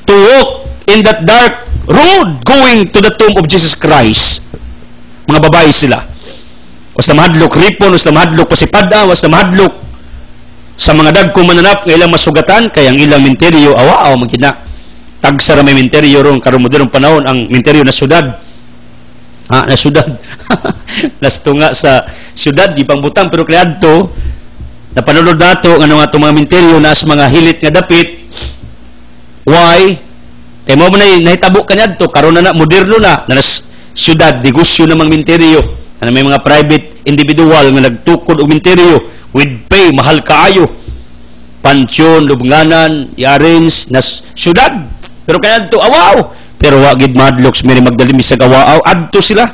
to walk in that dark road going to the tomb of Jesus Christ. Mga babae sila. Was na mahadlok ripon, was na mahadlok pasipada, was na mahadlok sa mga dagkong mananap nga ilang masugatan, kaya ang ilang minteryo, awa-aw magkina. Tagsa ra may minteryo ron, karon modernong panahon, ang minteryo na syudad. Na syudad. Nastunga sa syudad, di pangbutang, pero kaniadto, napanunod nato, nga itong mga minteryo na sa mga hilit nga dapit. Why? Kaya mo na nahitabo kaniadto, karon na moderno na syudad, negosyo na mga minteryo, na may mga private individual nga nagtukod og minteryo, with pay, mahal kaayo, pansyon, lubnganan, i-arrange na syudad. Pero kaniadto, awaw! Pero wagid madlok sa Mary Magdalene sa awaaw, adto sila.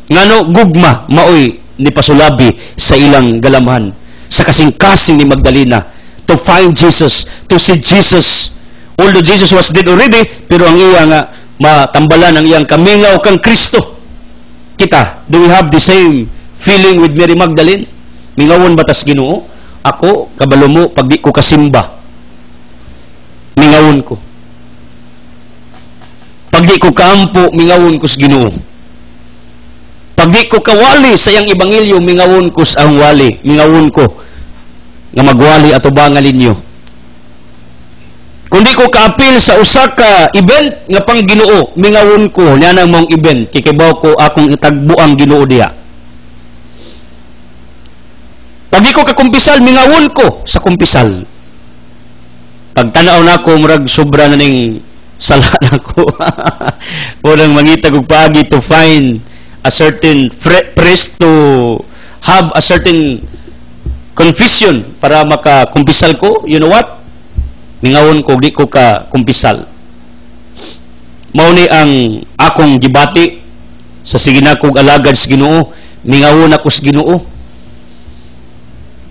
Ngano gugma maoy ni pasulabi sa ilang galamhan, sa kasing-kasing ni Magdalena to find Jesus, to see Jesus. Although Jesus was dead already, pero ang iya nga matambalan ang iyang kamingaw kang Kristo. Kita, do we have the same feeling with Mary Magdalene? Mingawon batas Ginoo? Ako, kabalo mo, pag di ko kasimba, mingawon ko. Pag di ko kaampo, mingawon ko sa Ginoo. Pag di ko kawali sa iyang ebanghelyo, mingawon ko sa ang wali. Mingawon ko nga magwali ato bangal ninyo. Kung di ko kaapil sa usa ka event nga pang Ginoo, mingawon ko niya nang mong event, kikibaw ko akong itagbuang Ginoo diha. Pag di ko kakumpisal, mingawon ko sa kumpisal. Pag tanaw na ko, murag sobra na ning sala na ko. Unang mangitag og paagi to find a certain priest to have a certain confession para makakumpisal ko. You know what? Mingawon ko, di ko ka kumpisal. Mao ni ang akong gibati sa sige na kong alagad sa Ginoo. Mingawon ako sa Ginoo.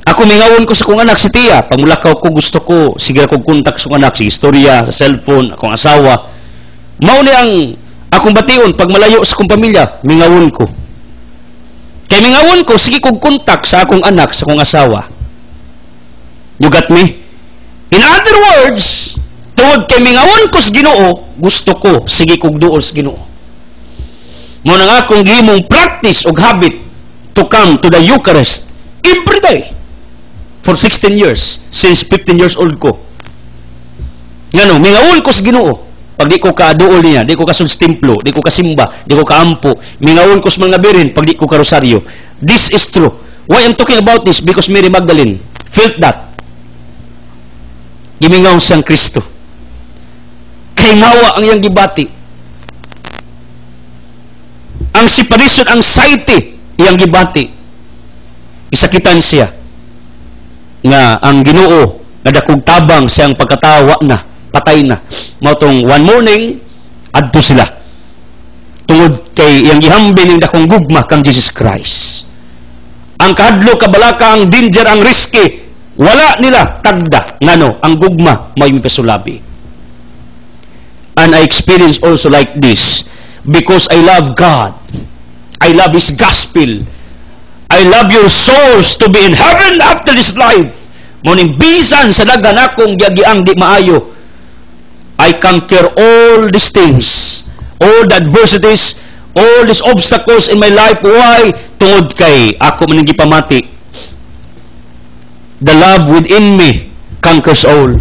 Ako mingawon ko sa kong anak si Tia. Pagmulakaw ko, gusto ko sige akong kontak sa kong anak, sa istorya, sa cellphone, akong asawa. Mao ni ang akong bation pag malayo sa kong pamilya, mingawon ko. Kay mingawon ko, sige kong kontak sa akong anak, sa akong asawa. You got me? In other words, tuwod kay mingawon ko sa Ginoo, gusto ko sige kog duol sa Ginoo. Mao nang akong gihimong practice og habit to come to the Eucharist every day for 16 years, since 15 years old ko. Ngano, mingawon ko sa Ginoo. Pag di ko ka-duol niya, di ko kasud sa templo, di ko kasimba, di ko kaampo, mingawon ko sa mga birin pag di ko ka-rosaryo. This is true. Why I'm talking about this? Because Mary Magdalene felt that. Gimingaw siyang Kristo. Kay mawa ang iyang gibati. Ang separation anxiety iyang gibati. Isakitan siya nga ang Ginoo nga dakog tabang siyang pagkatawa na, patay na. Mao tong one morning adto sila. Tungod kay iyang gihambin ning dakong gugma kang Jesus Christ. Ang kahadlo, kabalaka, ang danger, ang risky, wala nila tagda ngano ang gugma may pasulabi. And I experience also like this because I love God. I love His gospel. I love your souls to be in heaven after this life. Muning bisan sa dagan akong giagiang di maayo, I conquer all these things, all the adversities, all these obstacles in my life. Why? Tungod kay ako man gipamati. The love within me conquers all.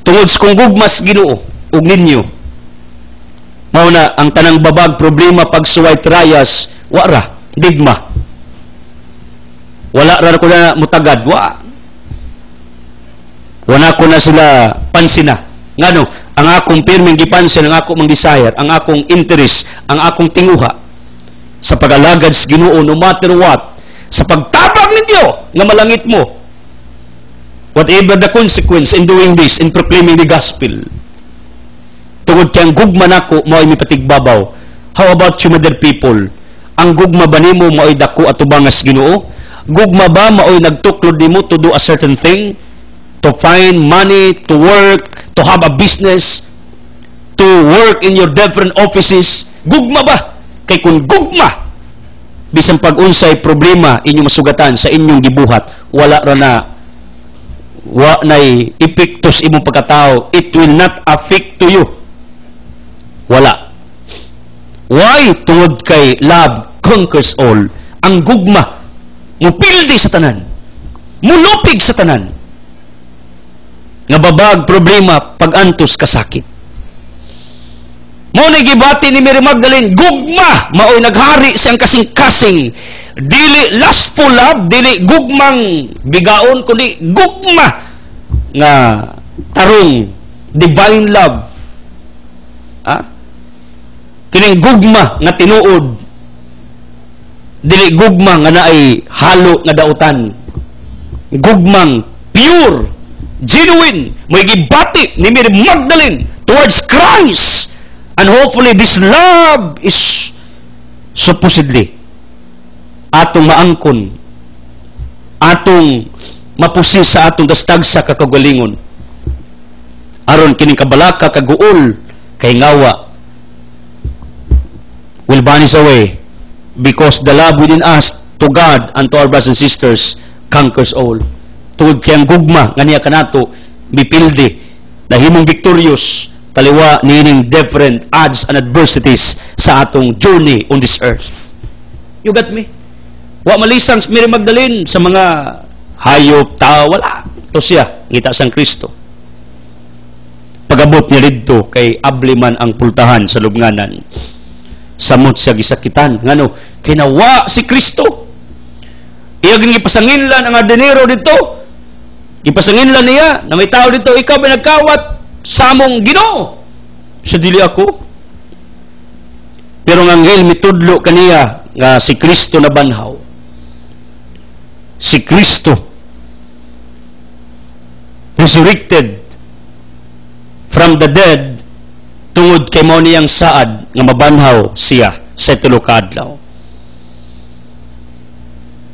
Tungod sa kung gugmas Ginoo ug ninyo, mao na ang tanang babag problema pagsuway trias, wara digma. Wala ra ko na mutagad, wala ko na sila pansina. Ngano, ang akong pirming gipansin, ang akong desire, ang akong interest, ang akong tinguha sa pag-alagad sa Ginoo no matter what, sa pagtabang ninyo nga malangit mo, whatever the consequence in doing this, in proclaiming the gospel. Tungod kay ang gugma nako mao ay mipatigbabaw. How about you, other people? Ang gugma ba nimo mao ay dako atubang as Ginoo? Gugma ba maoy nagtuklod nimo to do a certain thing, to find money, to work, to have a business, to work in your different offices? Gugma ba? Kay kung gugma, bisan pag-unsay problema inyo masugatan sa inyong gibuhat, wala ra na nay epektos imong pagkatao. It will not affect to you. Wala. Why? Tungod kay love conquers all. Ang gugma, mupildi sa tanan, mulupig sa tanan, nga babag problema pag-antos kasakit. Mo ni gibati ni Mary Magdalene, gugma maoy naghari siyang kasing-kasing, dili lustful love, dili gugmang bigaon, kundi gugma nga tarong divine love. Kining gugma nga tinuod, dili gugma nga naay halo nga dautan, gugmang pure, genuine, may gibati ni Mary Magdalene towards Christ. And hopefully this love is supposedly atong maangkon, atong mapusi sa atong dastag sa kakagalingon, aron kining kabalaka kaguol kay ngawa will vanish away, because the love within us to God and to our brothers and sisters conquers all. Tuod kayang gugma nga niya kanato mipildi na himong victorious taliwa nining different odds and adversities sa atong journey on this earth. You got me? Wa malisang si Mary Magdalene sa mga hayop, tao, wala. Ito siya, ngita sang Kristo. Pagabot niya dito kay abliman ang pultahan sa lubnganan. Samot siya gisakitan. Ngano? Kinawa si Kristo. Iyagin ipasanginlan ang adinero dito. Ipasanginlan niya na may tao dito, ikaw ba nagkawat samong Ginoo? Sa dili ako. Pero ang anghel mitudlo kaniya nga si Kristo na banhaw. Si Kristo resurrected from the dead tungod kay mao niyang saad nga mabanhaw siya sa tulo ka adlaw.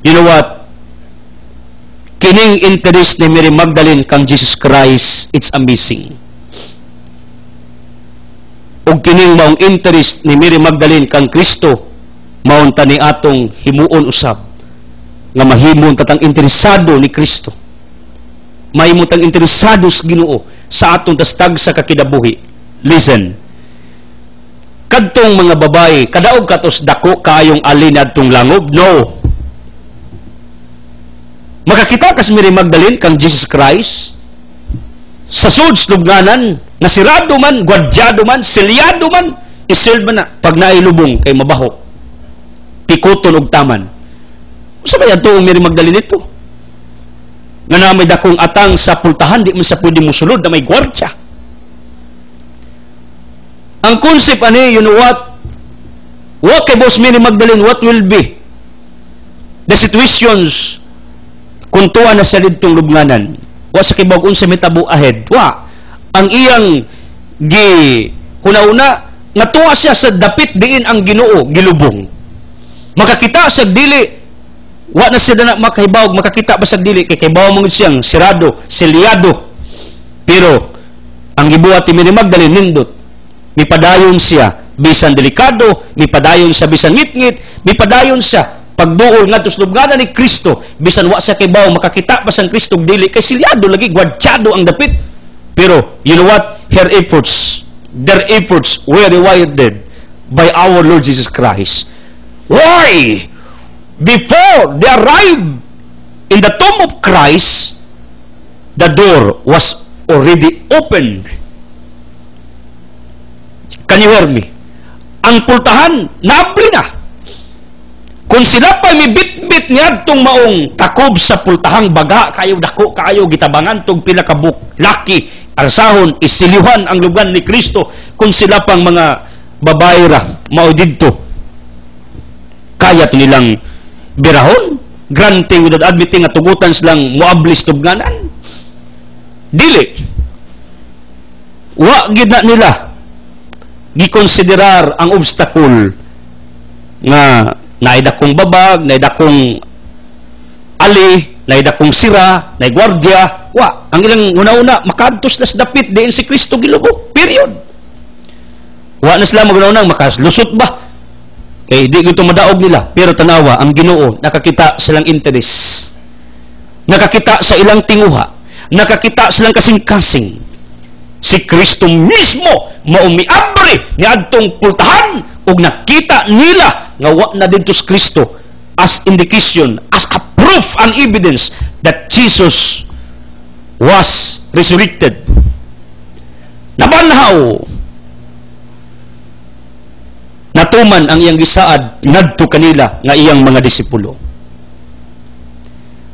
You know what? Kining interest ni Mary Magdalene kang Jesus Christ, it's amazing. O kining maong interest ni Mary Magdalene kang Kristo, maong tani atong himuon usab nga mahimon tatang interesado ni Kristo. Mahimon tang interesado sa Ginoo sa atong dastag sa kakidabuhi. Listen. Kadtong mga babae, kadaog katos dako kayong alin adtong langob? No. Makakita kas Mary Magdalene kang Jesus Christ sa suds lubnganan, nasirado man, gwadyado man, selyado man, isilb man na pag nailubong kay mabaho, pikuton og taman. Usa ba yan toong Mary Magdalene ito? Nga na may dakong atang sa pultahan, di man sa pwede musulod na may gwardya. Ang concept ani, you know what? What kay Boss Mary Magdalene, what will be the situations kung tuwa na sa lidtong lubnganan? Wa sa kibawag unsa mitabo ahead. Wa. Ang iyang una nga tuwa siya sa dapit diin ang Ginoo gilubong. Makakita sa dili, wa na siya na makahibawag, makakita ba sa dili kay kaybaw mo siyang sirado, selyado. Pero ang gibuhat ni Mary Magdalene nindot, mipadayon siya bisan delikado, mipadayon sa bisan ngit-ngit, mipadayon siya pagduol ngadto sa lubnganan ni Kristo, bisan wa sa kaybaw makakita pa sang Kristo dili kay silyado lagi, gwadyado ang dapit. Pero you know what? Their efforts were rewarded by our Lord Jesus Christ. Why? Before they arrived in the tomb of Christ, the door was already opened. Can you hear me? Ang pultahan naabli na. Kung sila pa may bit-bit niya itong maong takob sa pultahang baga, kayo dako, kayo gitabangan itong pinakabuk, laki, arsahon, isilihan ang lugar ni Kristo, kung sila pang mga babayra, maudidto, kaya nilang birahon, granting without admitting at tugutan silang muablis tubganan. Dili. Wa gid na nila gikonsiderar ang obstacle nga naidakong babag, naidakong ali, naidakong sira, naigwardya. Wa, ang ilang una-una makadtos na sa dapit diin si Kristo gilubog. Period. Wa na sila maguna-unang makalusot ba? Eh, di ito madaog nila. Pero tanawa, ang Ginoo, nakakita silang interes. Nakakita sa ilang tinguha. Nakakita silang kasing-kasing. Si Kristo mismo maumiabri ni adtong pultahan ug nakita nila nga wa na didto sa Kristo as indication, as a proof and evidence that Jesus was resurrected. Nabanhaw, natuman ang iyang gisaad ngadto kanila nga iyang mga disipulo.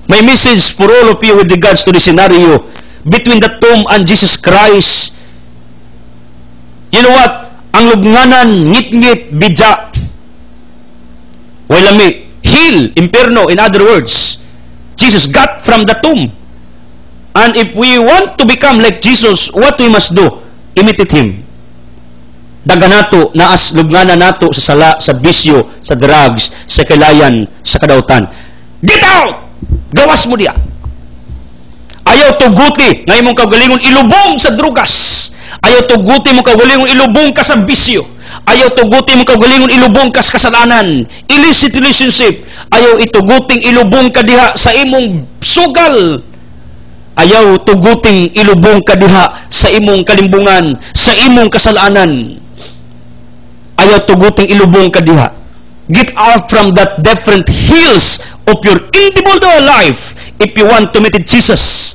My message for all of you with regards to the scenario between the tomb and Jesus Christ. You know what? Ang lubnganan, ngit-ngit, bidya. Wailami, hell, imperno, in other words. Jesus got from the tomb. And if we want to become like Jesus, what we must do? Imitate Him. Daga nato, naas lubnganan nato sa sala, sa bisyo, sa drugs, sa kalayan, sa kadautan. Get out! Gawas mo diya. Ayaw tuguti na imong kagalingon ilubong sa drugas. Ayaw tuguti mo kagalingon ilubong ka sa bisyo. Ayaw tuguti mo kagalingon ilubong ka sa kasalanan. Illicit relationship. Ayaw ituguting ilubong ka diha sa imong sugal. Ayaw tuguting ilubong ka diha sa imong kalimbungan, sa imong kasalanan. Ayaw tuguting ilubong ka diha. Get out from that different hills of your individual life if you want to meet Jesus.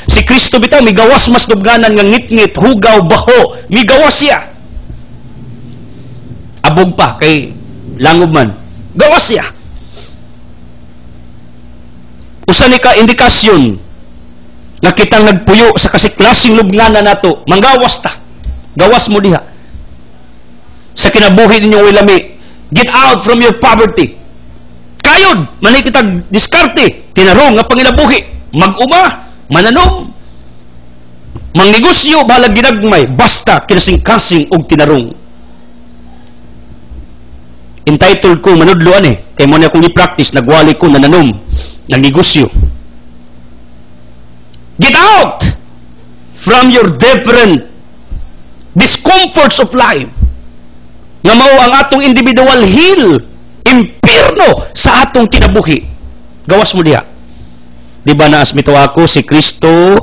Si Kristo bitaw migawas mas lubnganan nga ngit-ngit, hugaw, baho, migawas siya. Abog pa kay langob man. Gawas siya. Usa ni ka indikasyon nga kitang nagpuyo sa kasiklasing lubnganan nato, manggawas ta. Gawas mo diha. Sa kinabuhi ninyong wilami, get out from your poverty. Kayod, manay kitag diskarte, tinarong nga pangilabuhi, mag-uma, mananom, mangnegosyo, balag ginagmay, basta kinasing-kasing og tinarong. Entitled ko, manudloan kay mo na akong i-practice, nagwali ko, nananom, nagnegosyo. Get out from your different discomforts of life. Nga mao ang atong individual hell, impierno sa atong kinabuhi. Gawas mo diha. Di ba naas mito ako si Kristo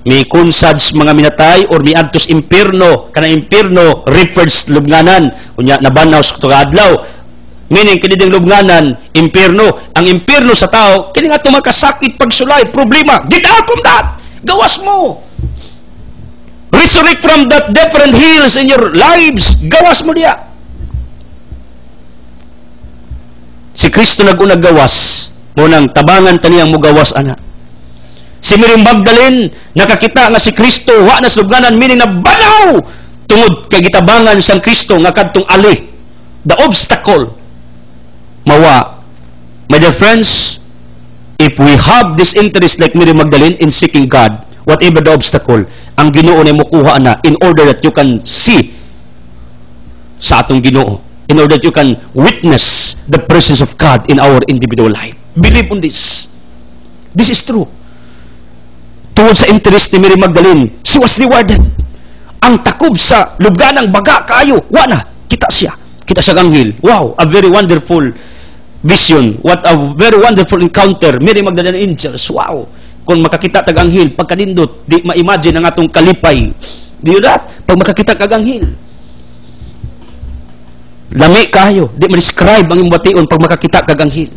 may kunsads mga minatay or may adtos impierno, kana impierno refers lubnganan unya nabanaw sa adlaw, meaning kini ding lubnganan impierno. Ang impierno sa tao kini nga tumakasakit pagsulay problema. Get out from that. Gawas mo. Resurrect from that different hills in your lives. Gawas mo diya. Si Kristo nag-unag gawas, munang tabangan taniyang mugawas ana. Si Mary Magdalene nakakita nga si Kristo wa na lubnganan, meaning na balaw tungod kay gitabangan sang Kristo nga kadtong ali, the obstacle mawa. My dear friends, if we have this interest like Mary Magdalene in seeking God, whatever the obstacle, ang Ginoo na mukuha na in order that you can see sa atong Ginoo, in order that you can witness the presence of God in our individual life. Believe on this. This is true. Tungod sa interest ni Mary Magdalene, she was rewarded. Ang takob sa lubganang baga kayo, wala, kita siya ganghil. Wow, a very wonderful vision. What a very wonderful encounter. Mary Magdalene angels. Wow. Kung makakita taganghil, pagkalindot, di ma-imagine ang atong kalipay. Do you that? Pag makakita kaganghil. Lami kayo, di ma-describe ang imbation pag makakita kaganghil.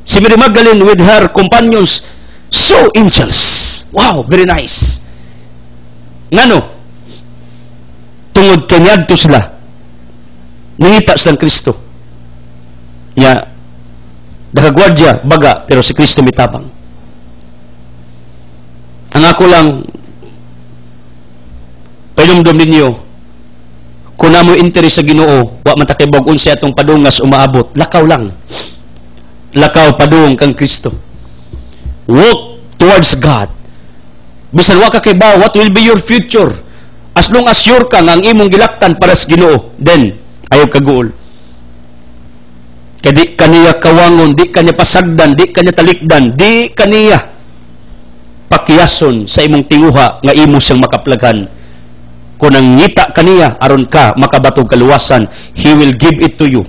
Si Mary Magdalene with her companions, so angels. Wow, very nice. Ngano? Tungod kanyadto sila. Nangita silang Kristo. Nya, dakagwardya, baga, pero si Kristo mitabang. Ang ako lang, pailumdom ninyo, kung na mo interes sa Ginoo, wa man ta kay bag unsa atong padungas umaabot, lakaw lang. Lakaw padung kang Kristo. Walk towards God. Bisan wa ka kay ba, what will be your future? As long as sure ka nga ang imong gilaktan para sa Ginoo, then ayaw kaguol. Kaya di kaniya kawangon, di kaniya pasagdan, di kaniya talikdan, di kaniya pakiyason sa imong tinguha nga imo siyang makaplagan. Kung ang ngita kaniya, aron ka makabatog kaluwasan, He will give it to you.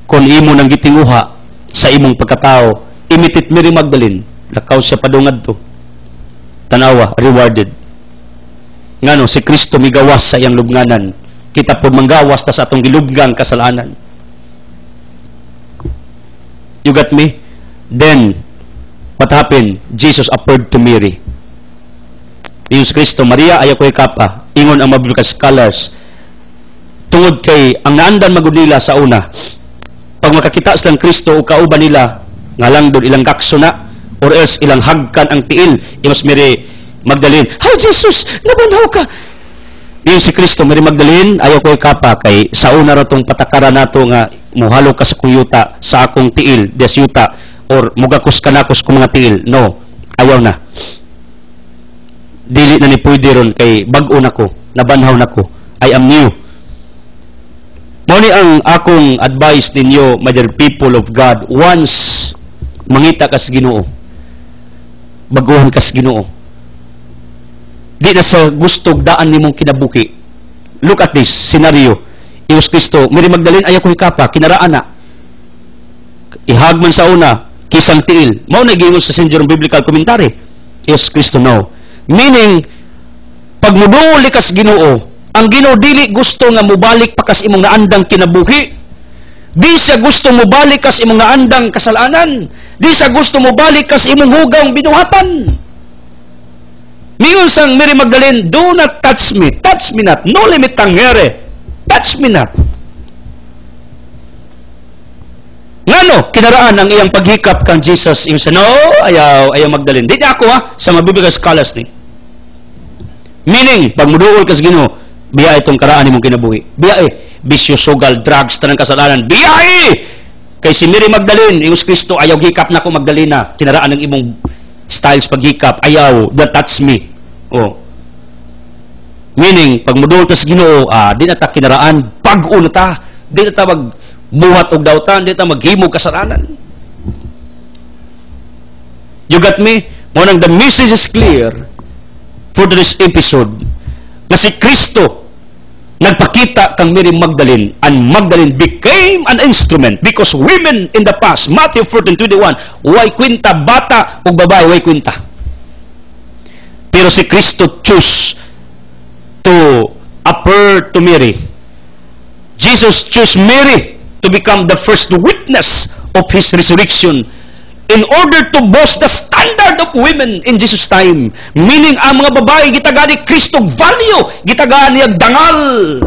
Kung imo nang gitinguha sa imong pagkatao, imitate Mary Magdalene, lakaw siya padungad to. Tanawa, rewarded. Ngano, si Kristo migawas sa iyang lubnganan, kita pod manggawas ta sa atong gilubgang kasalanan. You got me? Then what happened? Jesus appeared to Mary. Jesus Kristo, Maria, ayaw ko ikapa. Ingon ang biblical scholars. Tungod kay, ang naandan magud nila sa una, pag makakita silang Kristo o kauban nila, nga lang doon ilang kakso na, or else ilang hagkan ang tiil, imos Mary Magdalene, "Hi Jesus, nabanhaw ka." Yung si Kristo, Mary Magdalene, ayaw ko ikapa, kay sa una ra tong patakaran nato nga, muhalo ka sa kuyuta, sa akong tiil, des yuta, or mugakos kanakos kong mga tiil. No, ayaw na. Dili na ni pwede ron, kay bag-o na ko, nabanhaw na ko, I am new. Mao ni ang akong advice ninyo, my dear people of God, once mangita kas Ginoo, baguhan kas Ginoo, di na sa gustog daan nimong kinabuki. Look at this scenario. Jesus Kristo, Mary Magdalene, ayaw ko hikapa, kinaraan na. Ihagman sa una, kisang tiil. Mao na gingon sa St. Jerome Biblical Commentary. Jesus Kristo, no. Meaning, pag muduli kas Ginoo, ang Ginoo dili gusto nga mubalik pa kas imong naandang kinabuhi. Di siya gusto mubalik kas imong naandang kasalanan. Di siya gusto mubalik kas imong hugang binuhatan. Mingon sang Mary Magdalene, "Do not touch me. Touch me not. No limit tangere. Touch me not." Ngano kinaraan ang iyang paghikap kang Jesus? Yung sa, "No, ayaw Magdalene." Di ako sa mga biblical scholars ni. Meaning, pag muduol kas Ginoo, biya itong karaan imong kinabuhi. Biya bisyo, sugal, drugs, tanang kasalanan. Biya kay si Mary Magdalene, Jesus Kristo, ayaw hikap na ko Magdalena. Kinaraan ng imong styles paghikap, ayaw, don't touch me. Oh. Meaning, pag muduol ta sa Ginoo, di na ta kinaraan, pag-o na ta, di na ta magbuhat og dawtan, di na ta maghimog kasalanan. You got me? Munang the message is clear for this episode, na si Kristo nagpakita kang Mary Magdalene, and Magdalene became an instrument because women in the past, Matthew 14:21, way kwinta, bata o babae, way kwinta. Pero si Kristo choose to appear to Mary. Jesus chose Mary to become the first witness of His resurrection in order to boost the standard of women in Jesus' time. Meaning, ang mga babae, gitagaan ni Kristo value, gitagaan niya dangal,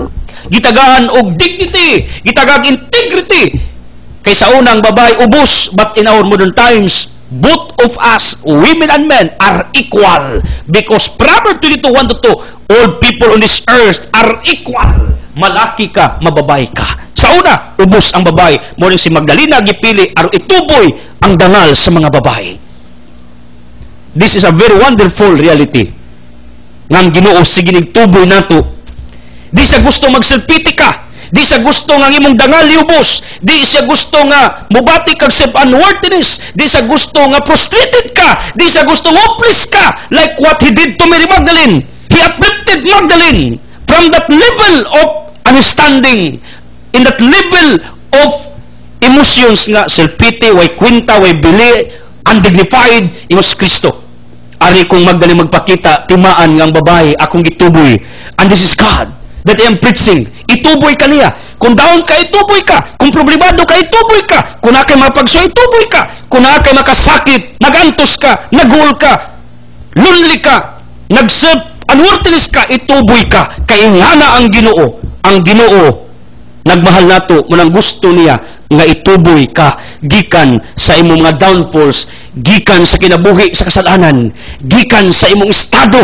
gitagaan og dignity, gitagaan integrity. Kaysa unang babae, ubos, but in our modern times, both of us, women and men, are equal. Because Proverbs 22:1-2, all people on this earth are equal. Malaki ka, mababae ka. Sa una, ubos ang babae. Muling si Magdalena gipili aron ituboy ang dangal sa mga babae. This is a very wonderful reality. Ngang Ginoo sige nigtuboy nato. Di siya gusto magselpiti ka. Di siya gusto nga imong dangal liubos. Di siya gusto nga mubati kag self-unworthiness. Di siya gusto nga frustrated ka. Di siya gusto hopeless ka. Like what He did to Mary Magdalene. He uplifted Magdalene from that level of understanding, in that level of emotions nga self-pity, way kwinta, way bili, undignified, imos Kristo. Ari kong Magdalene magpakita, timaan nga ang babae, akong gituboy. And this is God that I am preaching. Ituboy ka niya. Kung down ka, ituboy ka. Kung problemado ka, ituboy ka. Kung nakay mapagso, ituboy ka. Kung nakay makasakit, nagantos ka, nagul ka, lonely ka, unworthiness ka, ituboy ka. Kay ingana ang Ginoo. Ang Ginoo nagmahal nato, munang gusto niya nga ituboy ka gikan sa imong mga downfalls, gikan sa kinabuhi sa kasalanan, gikan sa imong estado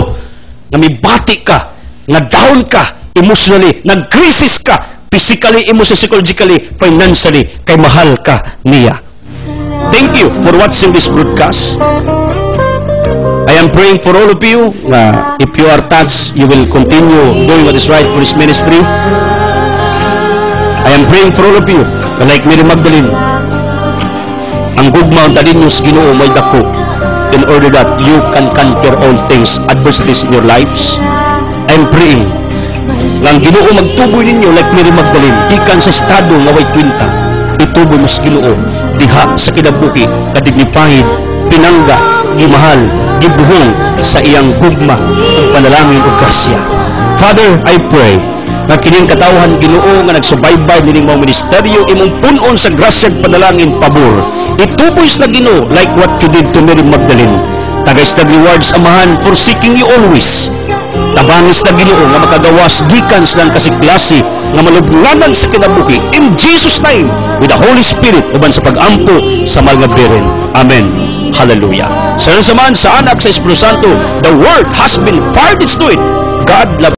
nga mibati ka, nga down ka emotionally, nag-crisis ka physically, emotionally, psychologically, financially, kay mahal ka niya. Thank you for watching this broadcast. I am praying for all of you na if you are touched, you will continue doing what is right for this ministry. I am praying for all of you na like Mary Magdalene, ang gugma ang talinos Ginoo may dako in order that you can conquer all things, adversities in your lives. I am praying lang Ginoo magtuboy ninyo like Mary Magdalene, gikan sa estado nga way kwinta, ituboy mo sa Ginoo diha sa kinabuhi na dignified, pinangga, gimahal, gibuhong sa iyang gugma ng panalangin o grasya. Father, I pray nga kining katawhan Ginoo nga nagsubaybay nining mga ministeryo imong punon sa grasya ug panalangin pabor. Ituboy sa Ginoo like what you did to Mary Magdalene. Tagay sa rewards amahan for seeking you always. Tabangis na Ginoo nga makagawas gikan silang kasiklase nga malubnganan sa kinabuhi in Jesus name with the Holy Spirit uban sa pag-ampo sa mahal nga Birhen. Amen. Hallelujah. Sa samahan sa anak sa Espiritu Santo, the word has been fired into it. God love